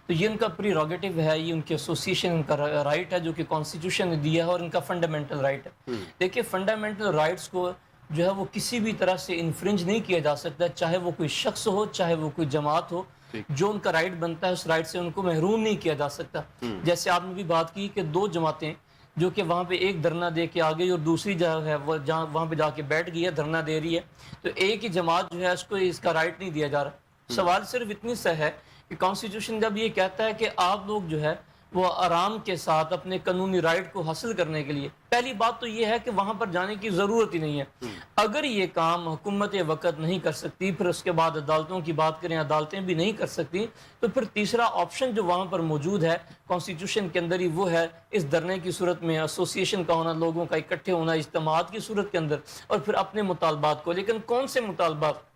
تو یہ ان کا پریروگیٹو ہے، یہ ان کی ایسوسیشن ان کا رائٹ ہے جو کہ کانسٹیٹیوشن نے دیا ہے، اور ان کا فنڈامنٹل رائٹ ہے۔ دیکھیے فنڈامنٹل رائٹس کو جو ہے وہ کسی بھی طرح سے انفرنج نہیں کیا جا سکتا، چاہے وہ کوئی شخص ہو، چاہے وہ کوئی جماعت ہو، جو ان کا رائٹ بنتا ہے اس رائٹ سے ان کو محروم نہیں کیا جا سکتا۔ جیسے آپ نے بھی بات کی کہ 2 جماعتیں جو کہ وہاں پہ ایک دھرنا دے کے آ گئی اور دوسری جو ہے وہ جہاں وہاں پہ جا کے بیٹھ گئی ہے دھرنا دے رہی ہے، تو ایک ہی جماعت جو ہے اس کو اس کا رائٹ نہیں دیا جا رہا۔ سوال صرف اتنی سا ہے کہ کانسٹیٹیوشن جب یہ کہتا ہے کہ آپ لوگ جو ہے وہ آرام کے ساتھ اپنے قانونی رائٹ کو حاصل کرنے کے لیے، پہلی بات تو یہ ہے کہ وہاں پر جانے کی ضرورت ہی نہیں ہے۔ اگر یہ کام حکومت وقت نہیں کر سکتی، پھر اس کے بعد عدالتوں کی بات کریں، عدالتیں بھی نہیں کر سکتی، تو پھر تیسرا آپشن جو وہاں پر موجود ہے کانسٹیٹیوشن کے اندر ہی، وہ ہے اس دھرنے کی صورت میں ایسوسیشن کا ہونا، لوگوں کا اکٹھے ہونا اجتماعات کی صورت کے اندر، اور پھر اپنے مطالبات کو۔ لیکن کون سے مطالبات؟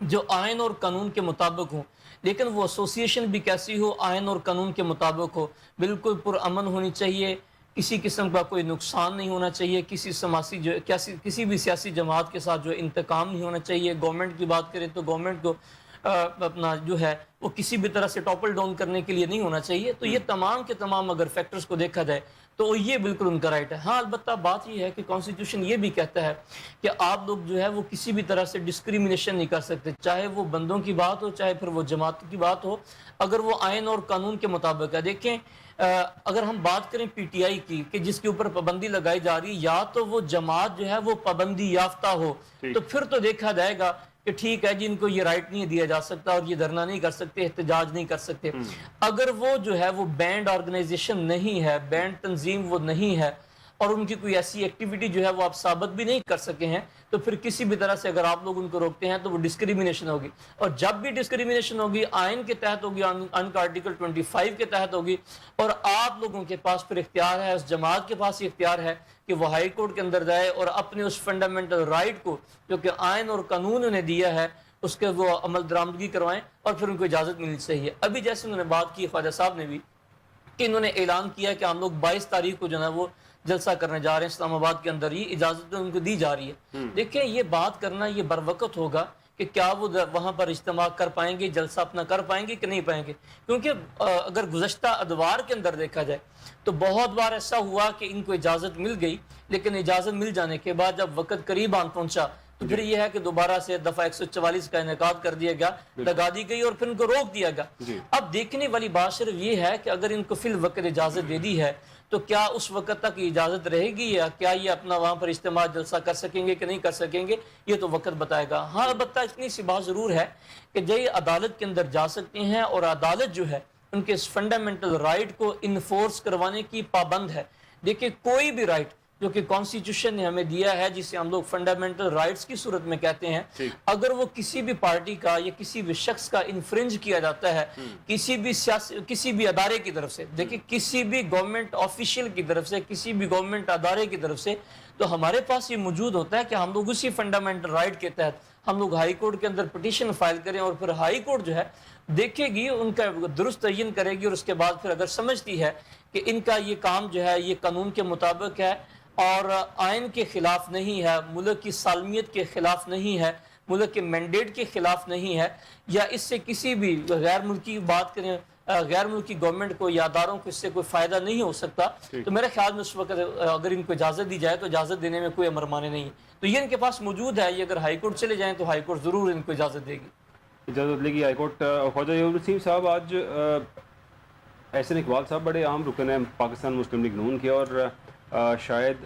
جو آئین اور قانون کے مطابق ہوں، لیکن وہ ایسوسیشن بھی کیسی ہو، آئین اور قانون کے مطابق ہو، بالکل پرامن ہونی چاہیے، کسی قسم کا کوئی نقصان نہیں ہونا چاہیے، کسی بھی سیاسی جماعت کے ساتھ جو انتقام نہیں ہونا چاہیے۔ گورنمنٹ کی بات کریں تو گورنمنٹ کو اپنا جو ہے وہ کسی بھی طرح سے ٹاپل ڈاؤن کرنے کے لیے نہیں ہونا چاہیے۔ تو یہ تمام کے تمام اگر فیکٹرز کو دیکھا جائے تو یہ بالکل ان کا رائٹ ہے۔ ہاں البتہ بات یہ ہے کہ کانسٹیٹیوشن یہ بھی کہتا ہے کہ آپ لوگ جو ہے وہ کسی بھی طرح سے ڈسکریمنیشن نہیں کر سکتے، چاہے وہ بندوں کی بات ہو، چاہے پھر وہ جماعت کی بات ہو، اگر وہ آئین اور قانون کے مطابق ہے۔ دیکھیں اگر ہم بات کریں پی ٹی آئی کی کہ جس کے اوپر پابندی لگائی جا رہی ہے، یا تو وہ جماعت جو ہے وہ پابندی یافتہ ہو، تو پھر تو دیکھا جائے گا کہ ٹھیک ہے جی ان کو یہ رائٹ نہیں دیا جا سکتا اور یہ دھرنا نہیں کر سکتے، احتجاج نہیں کر سکتے۔ اگر وہ جو ہے وہ بینڈ آرگنائزیشن نہیں ہے، بینڈ تنظیم وہ نہیں ہے، اور ان کی کوئی ایسی ایکٹیویٹی جو ہے وہ آپ ثابت بھی نہیں کر سکے ہیں، تو پھر کسی بھی طرح سے اگر آپ لوگ ان کو روکتے ہیں تو وہ ڈسکریمنیشن ہوگی، اور جب بھی ڈسکریمنیشن ہوگی آئین کے تحت ہوگی، آئین کا آرٹیکل 25 کے تحت ہوگی، اور آپ لوگوں کے پاس پھر اختیار ہے، اس جماعت کے پاس یہ اختیار ہے کہ وہ ہائی کورٹ کے اندر جائے اور اپنے اس فنڈامنٹل رائٹ کو جو کہ آئین اور قانون انہیں دیا ہے اس کے وہ عمل درآمدگی کروائیں، اور پھر ان کو اجازت ملنی چاہیے۔ ابھی جیسے انہوں نے بات کی خواجہ صاحب نے بھی کہ انہوں نے اعلان کیا کہ ہم لوگ 22 تاریخ کو جو ہے وہ جلسہ کرنے جا رہے ہیں اسلام آباد کے اندر، یہ اجازت ان کو دی جا رہی ہے۔ دیکھیں یہ بات کرنا یہ بروقت ہوگا کہ کیا وہ وہاں پر اجتماع کر پائیں گے، جلسہ اپنا کر پائیں گے کہ نہیں پائیں گے، کیونکہ اگر گزشتہ ادوار کے اندر دیکھا جائے تو بہت بار ایسا ہوا کہ ان کو اجازت مل گئی، لیکن اجازت مل جانے کے بعد جب وقت قریب آن پہنچا تو پھر یہ ہے کہ دوبارہ سے دفعہ 144 کا انعقاد کر دیا گیا، لگا دی گئی اور پھر ان کو روک دیا گیا۔ اب دیکھنے والی بات صرف یہ ہے کہ اگر ان کو فی الوقت اجازت دے دی ہے تو کیا اس وقت تک اجازت رہے گی، یا کیا یہ اپنا وہاں پر اجتماع جلسہ کر سکیں گے کہ نہیں کر سکیں گے، یہ تو وقت بتائے گا۔ ہاں البتہ اتنی سی بات ضرور ہے کہ یہ عدالت کے اندر جا سکتے ہیں، اور عدالت جو ہے ان کے اس فنڈامنٹل رائٹ کو انفورس کروانے کی پابند ہے۔ دیکھیں کوئی بھی رائٹ جو کہ کانسٹیٹیوشن نے ہمیں دیا ہے، جسے ہم لوگ فنڈامنٹل رائٹس کی صورت میں کہتے ہیں، اگر وہ کسی بھی پارٹی کا یا کسی بھی شخص کا انفرنج کیا جاتا ہے کسی بھی ادارے کی طرف سے، دیکھیں کسی بھی گورنمنٹ آفیشیل کی طرف سے، کسی بھی گورنمنٹ ادارے کی طرف سے، تو ہمارے پاس یہ موجود ہوتا ہے کہ ہم لوگ اسی فنڈامنٹل رائٹ کے تحت ہم لوگ ہائی کورٹ کے اندر پٹیشن فائل کریں، اور پھر ہائی کورٹ جو ہے دیکھے گی، ان کا درست تعین کرے گی، اور اس کے بعد پھر اگر سمجھتی ہے کہ ان کا یہ کام جو ہے یہ قانون کے مطابق ہے اور آئین کے خلاف نہیں ہے، ملک کی سالمیت کے خلاف نہیں ہے، ملک کے مینڈیٹ کے خلاف نہیں ہے، یا اس سے کسی بھی غیر ملکی بات کریں غیر ملکی گورنمنٹ کو یا اداروں کو اس سے کوئی فائدہ نہیں ہو سکتا، تو میرے خیال میں اس وقت اگر ان کو اجازت دی جائے تو اجازت دینے میں کوئی امر مانے نہیں ہے۔ تو یہ ان کے پاس موجود ہے، یہ اگر ہائی کورٹ چلے جائیں تو ہائی کورٹ ضرور ان کو اجازت دے گی، اجازت لے گی ہائی کورٹ۔ خواجہ یعقوب نسیم صاحب، آج احسن اقبال صاحب بڑے اہم رکن ہیں پاکستان مسلم لیگ نون کے، اور شاید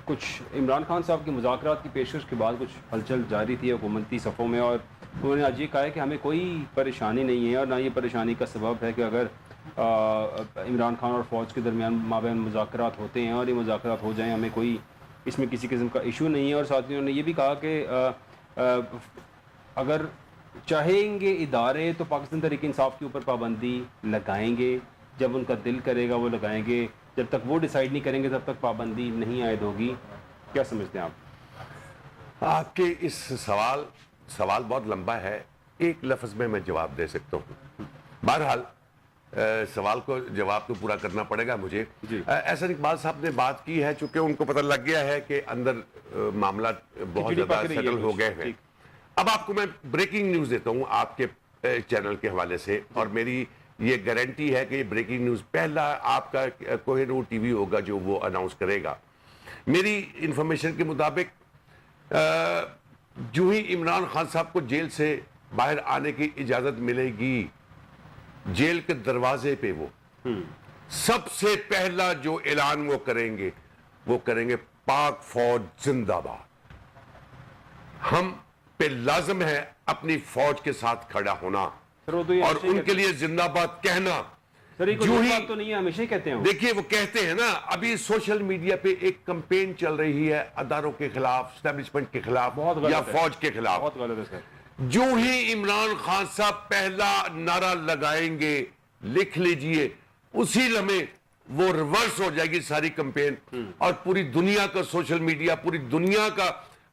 کچھ عمران خان صاحب کے مذاکرات کی پیشکش کے بعد کچھ ہلچل جاری تھی حکومتی صفوں میں، اور انہوں نے آج یہ کہا ہے کہ ہمیں کوئی پریشانی نہیں ہے، اور نہ یہ پریشانی کا سبب ہے کہ اگر عمران خان اور فوج کے درمیان مابین مذاکرات ہوتے ہیں اور یہ مذاکرات ہو جائیں، ہمیں کوئی اس میں کسی قسم کا ایشو نہیں ہے۔ اور ساتھ ہی انہوں نے یہ بھی کہا کہ اگر چاہیں گے ادارے تو پاکستان تحریک انصاف کے اوپر پابندی لگائیں گے، جب ان کا دل کرے گا وہ لگائیں گے، جب تک وہ ڈیسائیڈ نہیں کریں گے تب تک پابندی نہیں عائد ہوگی۔ کیا سمجھتے ہیں آپ کے اس سوال بہت لمبا ہے، ایک لفظ میں جواب دے سکتا ہوں۔ بہرحال سوال کو جواب تو پورا کرنا پڑے گا مجھے۔ احسن اقبال صاحب نے بات کی ہے، چونکہ ان کو پتہ لگ گیا ہے کہ اندر معاملات بہت زیادہ سیٹل ہو گئے ہیں۔ اب آپ کو میں بریکنگ نیوز دیتا ہوں آپ کے چینل کے حوالے سے، اور میری یہ گارنٹی ہے کہ یہ بریکنگ نیوز پہلا آپ کا کوہ نور ٹی وی ہوگا جو وہ اناؤنس کرے گا۔ میری انفارمیشن کے مطابق جو ہی عمران خان صاحب کو جیل سے باہر آنے کی اجازت ملے گی، جیل کے دروازے پہ وہ سب سے پہلا جو اعلان وہ کریں گے پاک فوج زندہ باد۔ ہم پہ لازم ہے اپنی فوج کے ساتھ کھڑا ہونا اور ان کے لیے زندہ باد کہنا۔ جو ہی تو نہیں ہے، ہمیشہ کہتے ہیں، دیکھیے وہ کہتے ہیں نا، ابھی سوشل میڈیا پہ ایک کمپین چل رہی ہے اداروں کے خلاف، اسٹیبلشمنٹ کے خلاف یا فوج کے خلاف۔ بہت غلط ہے سر۔ جو ہی عمران خان صاحب پہلا نعرہ لگائیں گے، لکھ لیجئے، اسی لمحے وہ ریورس ہو جائے گی ساری کمپین، اور پوری دنیا کا سوشل میڈیا، پوری دنیا کا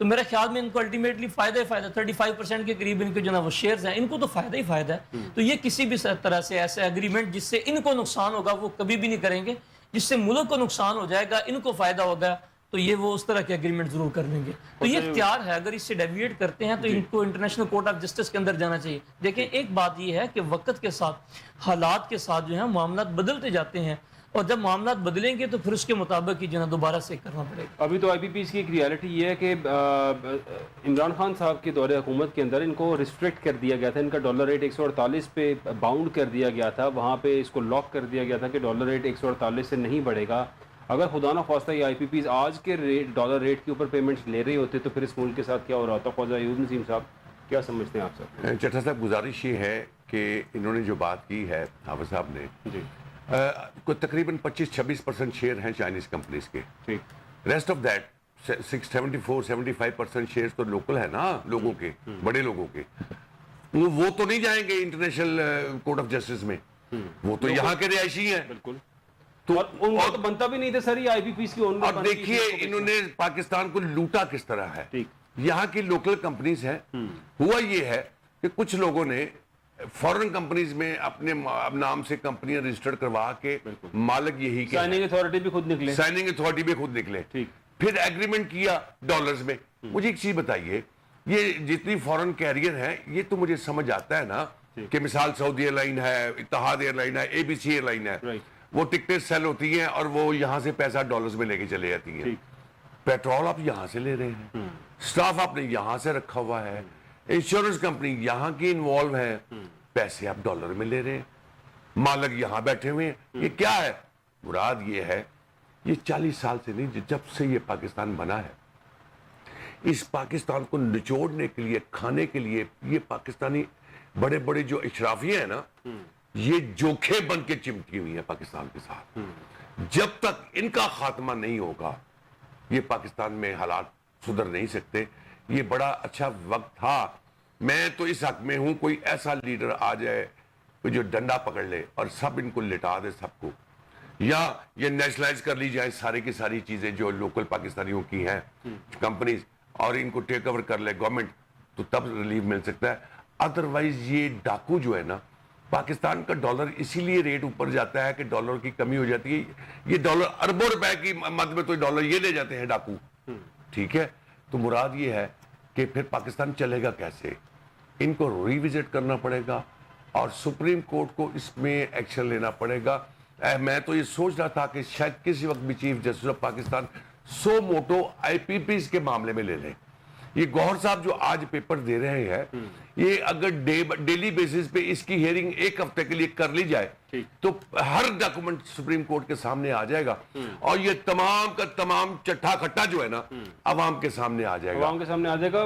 تو میرا خیال میں ان کو الٹیمیٹلی فائدہ ہی فائدہ 35% کے قریب ان کے جو نا وہ شیئرز ہیں ان کو تو فائدہ ہی فائدہ ہے. تو یہ کسی بھی طرح سے ایسا ایگریمنٹ جس سے ان کو نقصان ہوگا وہ کبھی بھی نہیں کریں گے. جس سے ملک کو نقصان ہو جائے گا ان کو فائدہ ہوگا تو یہ وہ اس طرح کے ایگریمنٹ ضرور کر لیں گے. تو یہ اختیار ہے, اگر اس سے ڈیویٹ کرتے ہیں تو ان کو انٹرنیشنل کورٹ آف جسٹس کے اندر جانا چاہیے. دیکھیں ایک بات یہ ہے کہ وقت کے ساتھ حالات کے ساتھ جو ہے معاملات بدلتے جاتے ہیں, اور جب معاملات بدلیں گے تو پھر اس کے مطابق ہی جو ہے دوبارہ سے کرنا پڑے گا. ابھی تو آئی پی پیز کی ایک ریالٹی یہ ہے کہ عمران خان صاحب کے دور حکومت کے اندر ان کو ریسٹرکٹ کر دیا گیا تھا, ان کا ڈالر ریٹ 148 پہ باؤنڈ کر دیا گیا تھا, وہاں پہ اس کو لاک کر دیا گیا تھا کہ ڈالر ریٹ 148 سے نہیں بڑھے گا. اگر خدا نہ خواستہ یہ آئی پی پیز آج کے ڈالر ریٹ کے اوپر پیمنٹس لے رہے ہوتے تو پھر اس ملک کے ساتھ کیا ہو رہا ہوتا؟ خواجہ ایوب نسیم صاحب کیا سمجھتے ہیں آپ سب؟ چٹھا صاحب گزارش یہ ہے کہ انہوں نے جو بات کی ہے حافظ صاحب نے, جی کوئی تقریباً 25-26% شیئر ہیں چائنیز کمپنیز کے. ریسٹ آف دیٹ 74-75% شیئر تو لوکل ہے نا, لوگوں کے, بڑے لوگوں کے. وہ تو نہیں جائیں گے انٹرنیشنل کورٹ آف جسٹس میں, وہ تو یہاں کے رہائشی ہیں. بالکل, تو ان کو تو بنتا بھی نہیں تھا سر یہ آئی پی پیز کی. اور دیکھیے انہوں نے پاکستان کو لوٹا کس طرح ہے. یہاں کی لوکل کمپنیز ہیں. ہوا یہ ہے کہ کچھ لوگوں نے فورن کمپنیز میں اپنے نام سے کمپنیاں رجسٹر کروا کے مالک یہی کے سائننگ اتھارٹی بھی خود نکلے, سائننگ اتھارٹی بھی خود نکلے, پھر ایگریمنٹ کیا ڈالرز میں. مجھے ایک چیز بتائیے, یہ جتنی فورن کیریئر ہیں یہ تو مجھے سمجھ آتا ہے نا کہ مثال سعودی ایئر لائن ہے, اتحاد ایئر لائن ہے, اے بی سی ایئر لائن ہے, وہ ٹکٹیں سیل ہوتی ہیں اور وہ یہاں سے پیسہ ڈالرز میں لے کے چلے جاتی ہیں. پیٹرول آپ یہاں سے لے رہے ہیں, سٹاف آپ نے یہاں سے رکھا ہوا ہے, انشورنس کمپنی یہاں کی انوالو ہے, پیسے آپ ڈالر میں لے رہے ہیں, مالک یہاں بیٹھے ہوئے ہیں. یہ کیا ہے؟ مراد یہ ہے یہ 40 سال سے نہیں, جب سے یہ پاکستان بنا ہے, اس پاکستان کو نچوڑنے کے لیے, کھانے کے لیے یہ پاکستانی بڑے بڑے جو اشرافیہ ہیں نا, یہ جوکھے بن کے چمٹی ہوئی ہیں پاکستان کے ساتھ. جب تک ان کا خاتمہ نہیں ہوگا یہ پاکستان میں حالات سدھر نہیں سکتے. یہ بڑا اچھا وقت تھا, میں تو اس حق میں ہوں کوئی ایسا لیڈر آ جائے جو ڈنڈا پکڑ لے اور سب ان کو لٹا دے سب کو, یا یہ نیشنلائز کر لی جائیں سارے کی ساری چیزیں جو لوکل پاکستانیوں کی ہیں کمپنیز, اور ان کو ٹیک اوور کر لے گورنمنٹ, تو تب ریلیف مل سکتا ہے. ادروائز یہ ڈاکو جو ہے نا, پاکستان کا ڈالر اسی لیے ریٹ اوپر جاتا ہے کہ ڈالر کی کمی ہو جاتی ہے. یہ ڈالر اربوں روپے کی مد میں تو ڈالر یہ لے جاتے ہیں ڈاکو, ٹھیک ہے. تو مراد یہ ہے کہ پھر پاکستان چلے گا کیسے؟ ان کو ری وزٹ کرنا پڑے گا اور سپریم کورٹ کو اس میں ایکشن لینا پڑے گا. میں تو یہ سوچ رہا تھا کہ شاید کسی وقت بھی chief justice of Pakistan suo motu I P Ps کے معاملے میں لے لیں. یہ گوہر صاحب جو آج پیپر دے رہے ہیں, یہ اگر ڈیلی بیسس پہ اس کی ہیئرنگ ایک ہفتے کے لیے کر لی جائے تو ہر ڈاکومنٹ سپریم کورٹ کے سامنے آ جائے گا, اور یہ تمام کا تمام چٹھا کھٹا جو ہے نا عوام کے سامنے آ جائے گا. عوام کے سامنے آ جائے گا.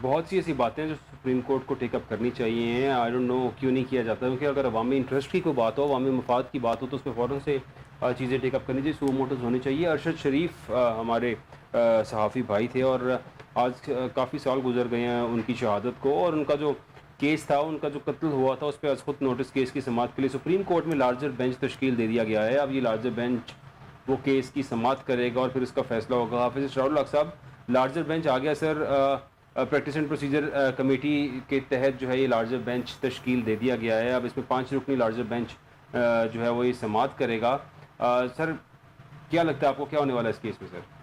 بہت سی ایسی باتیں جو سپریم کورٹ کو ٹیک اپ کرنی چاہیے. آئی ڈونٹ نو کیوں نہیں کیا جاتا, کیونکہ اگر عوامی انٹرسٹ کی کوئی بات ہو, عوامی مفاد کی بات ہو, تو اس پہ فوراً سے چیزیں ٹیک اپ کرنی چاہیے, سو موٹوز ہونی چاہیے. ارشد شریف ہمارے صحافی بھائی تھے, اور آج کافی سال گزر گئے ہیں ان کی شہادت کو, اور ان کا جو کیس تھا, ان کا جو قتل ہوا تھا, اس پہ از خود نوٹس کیس کی سماعت کے لیے سپریم کورٹ میں لارجر بینچ تشکیل دے دیا گیا ہے. اب یہ لارجر بینچ وہ کیس کی سماعت کرے گا اور پھر اس کا فیصلہ ہوگا. حافظ اشرار الحق صاحب, لارجر بینچ آ گیا سر, پریکٹس اینڈ پروسیجر کمیٹی کے تحت جو ہے یہ لارجر بینچ تشکیل دے دیا گیا ہے. اب اس میں 5 رکنی لارجر بینچ جو ہے وہ یہ سماعت کرے گا. سر کیا لگتا ہے آپ کو کیا ہونے والا ہے اس کیس میں؟ سر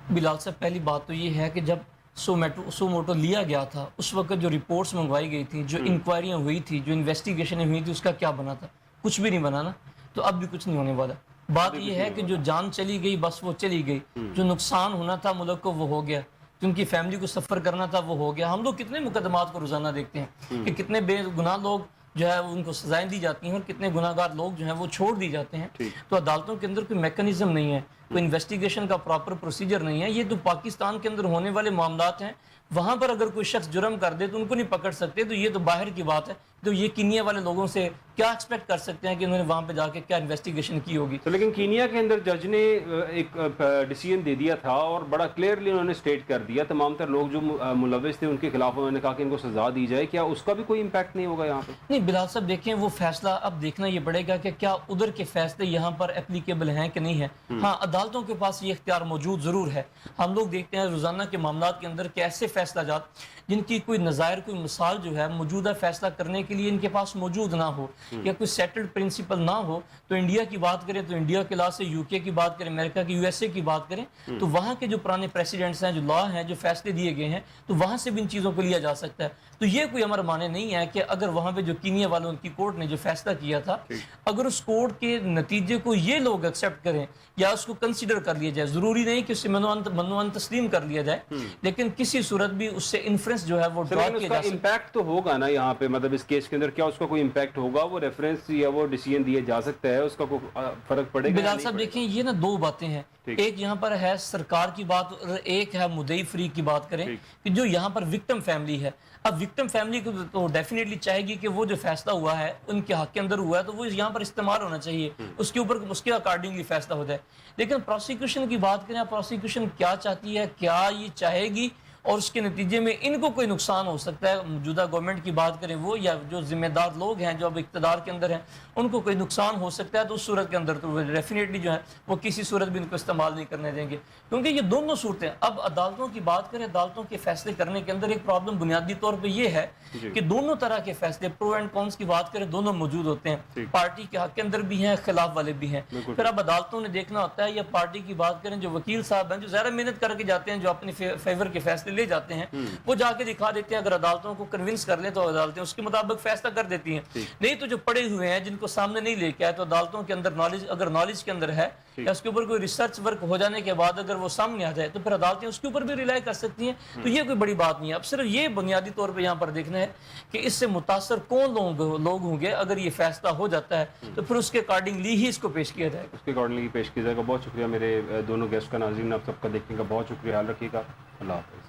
بلال صاحب, پہلی بات تو یہ ہے کہ جب سو موٹو لیا گیا تھا, اس وقت جو رپورٹس منگوائی گئی تھیں, جو انکوائریاں ہوئی تھی, جو انویسٹیگیشنیں ہوئی تھی, اس کا کیا بنا تھا؟ کچھ بھی نہیں بنا نا. تو اب بھی کچھ نہیں ہونے والا. بات یہ ہے کہ جو جان چلی گئی بس وہ چلی گئی, جو نقصان ہونا تھا ملک کو وہ ہو گیا, جن کی فیملی کو سفر کرنا تھا وہ ہو گیا. ہم لوگ کتنے مقدمات کو روزانہ دیکھتے ہیں کہ کتنے بے گناہ لوگ جو ہے ان کو سزائیں دی جاتی ہیں, اور کتنے گناہ گار لوگ جو ہیں وہ چھوڑ دی جاتے ہیں. تو عدالتوں کے اندر کوئی میکانزم نہیں ہے, کوئی انویسٹیگیشن کا پراپر پروسیجر نہیں ہے. یہ تو پاکستان کے اندر ہونے والے معاملات ہیں, وہاں پر اگر کوئی شخص جرم کر دے تو ان کو نہیں پکڑ سکتے, تو یہ تو باہر کی بات ہے. تو یہ کینیا والے لوگوں سے کیا ایکسپیکٹ کر سکتے ہیں کہ انہوں نے وہاں پہ جا کے کیا انویسٹیگیشن کی ہوگی؟ تو لیکن کینیا کے اندر جج نے ایک ڈیسیژن دے دیا تھا, اور بڑا کلیئرلی انہوں نے اسٹیٹ کر دیا, تمام تر لوگ جو ملوث تھے ان کے خلاف انہوں نے کہا کہ ان کو سزا دی جائے. کیا اس کا بھی کوئی امپیکٹ نہیں ہوگا یہاں پہ؟ نہیں بلال صاحب, دیکھیں وہ فیصلہ اب دیکھنا یہ پڑے گا کہ کیا ادھر کے فیصلے یہاں پر اپلیکیبل ہیں کہ نہیں ہیں. ہاں عدالتوں کے پاس یہ اختیار موجود ضرور ہے. ہم لوگ دیکھتے ہیں روزانہ کے معاملات کے اندر کہ ایسے فیصلہ جات جن کی کوئی نظائر کوئی مثال جو ہے موجودہ فیصلہ کرنے کے لیے ان کے پاس موجود نہ ہو یا کوئی سیٹلڈ پرنسپل نہ ہو. تو انڈیا کی بات کریں تو انڈیا کے لا سے یو کے کی بات کریں, امریکہ کی یو ایس اے کی بات کریں تو وہاں کے جو پرانے پریسیڈنٹس ہیں, جو لا ہیں, جو فیصلے دیے گئے ہیں, تو وہاں سے بھی ان چیزوں کو لیا جا سکتا ہے. تو یہ کوئی امر مانے نہیں ہے کہ اگر وہاں پہ جو کینیا والوں کی کورٹ نے جو فیصلہ کیا تھا, اگر اس کورٹ کے نتیجے کو یہ لوگ ایکسیپٹ کریں یا اس کو کنسیڈر کر لیا جائے, ضروری نہیں کہ اسے منوان تسلیم کر لیا جائے, لیکن کسی صورت بھی اس سے انفرنس جو ہے وہ ڈرا کیا جا سکتا ہے. امپیکٹ تو ہوگا نا یہاں پہ, مطلب اس کیس کے اندر کیا اس کا کوئی امپیکٹ ہوگا, وہ ریفرنس یا وہ ڈیسیژن دیا جا سکتا ہے, اس کا کوئی فرق پڑے گا؟ بلال صاحب دیکھیں یہ نا دو باتیں ہیں, ایک یہاں پر ہے سرکار کی بات اور ایک ہے مدعی فریق کی بات کریں کہ جو یہاں پر وکٹم فیملی ہے. اب وکٹم فیملی کو تو ڈیفینیٹلی چاہے گی کہ وہ جو فیصلہ ہوا ہے ان کے حق کے اندر ہوا ہے تو وہ یہاں پر استعمال ہونا چاہیے, اس کے اوپر اس کے اکارڈنگلی فیصلہ ہو جائے. لیکن پروسیکیوشن کی بات کریں, پروسیکیوشن کیا چاہتی ہے, کیا یہ چاہے گی اور اس کے نتیجے میں ان کو کوئی نقصان ہو سکتا ہے, موجودہ گورنمنٹ کی بات کریں وہ یا جو ذمہ دار لوگ ہیں جو اب اقتدار کے اندر ہیں ان کو کوئی نقصان ہو سکتا ہے, تو اس صورت کے اندر تو ڈیفینیٹلی جو ہے وہ کسی صورت بھی ان کو استعمال نہیں کرنے دیں گے, کیونکہ یہ دونوں صورتیں. اب عدالتوں کی بات کریں, عدالتوں کے فیصلے کرنے کے اندر ایک پرابلم بنیادی طور پہ یہ ہے کہ دونوں طرح کے فیصلے, پرو اینڈ کونس کی بات کریں, دونوں موجود ہوتے ہیں. پارٹی کے حق کے اندر بھی ہیں, خلاف والے بھی ہیں. پھر اب عدالتوں نے دیکھنا ہوتا ہے, یا پارٹی کی بات کریں جو وکیل صاحب ہیں جو زیادہ محنت کر کے جاتے ہیں, جو اپنے فیور کے فیصلے لے جاتے ہیں, وہ جا کے دکھا دیتے ہیں. اگر عدالتوں کو کنونس کر لیں تو عدالتیں اس کے مطابق فیصلہ کر دیتی ہیں. نہیں تو جو پڑے ہوئے ہیں جن کو سامنے نہیں لے کے آئے, تو عدالتوں کے اندر نالج, اگر نالج کے اندر ہے یا اس کے اوپر کوئی ریسرچ ورک ہو جانے کے بعد اگر وہ سامنے آ جائے تو پھر عدالتیں اس کے اوپر بھی ریلائی کر سکتی ہیں. تو یہ کوئی بڑی بات نہیں ہے. اب صرف یہ بنیادی طور پہ یہاں پر دیکھنا ہے کہ اس سے متاثر کون لوگ ہوں گے. اگر یہ فیصلہ ہو جاتا ہے تو پھر اس کے اکارڈنگلی ہی اس کو پیش کیا جائے گا. اس کے اکارڈنگلی پیش کیا جائے گا. بہت شکریہ میرے دونوں گیسٹ کا. ناظرین آپ سب کا دیکھنے کا بہت شکریہ. خیال رکھیے گا. اللہ حافظ.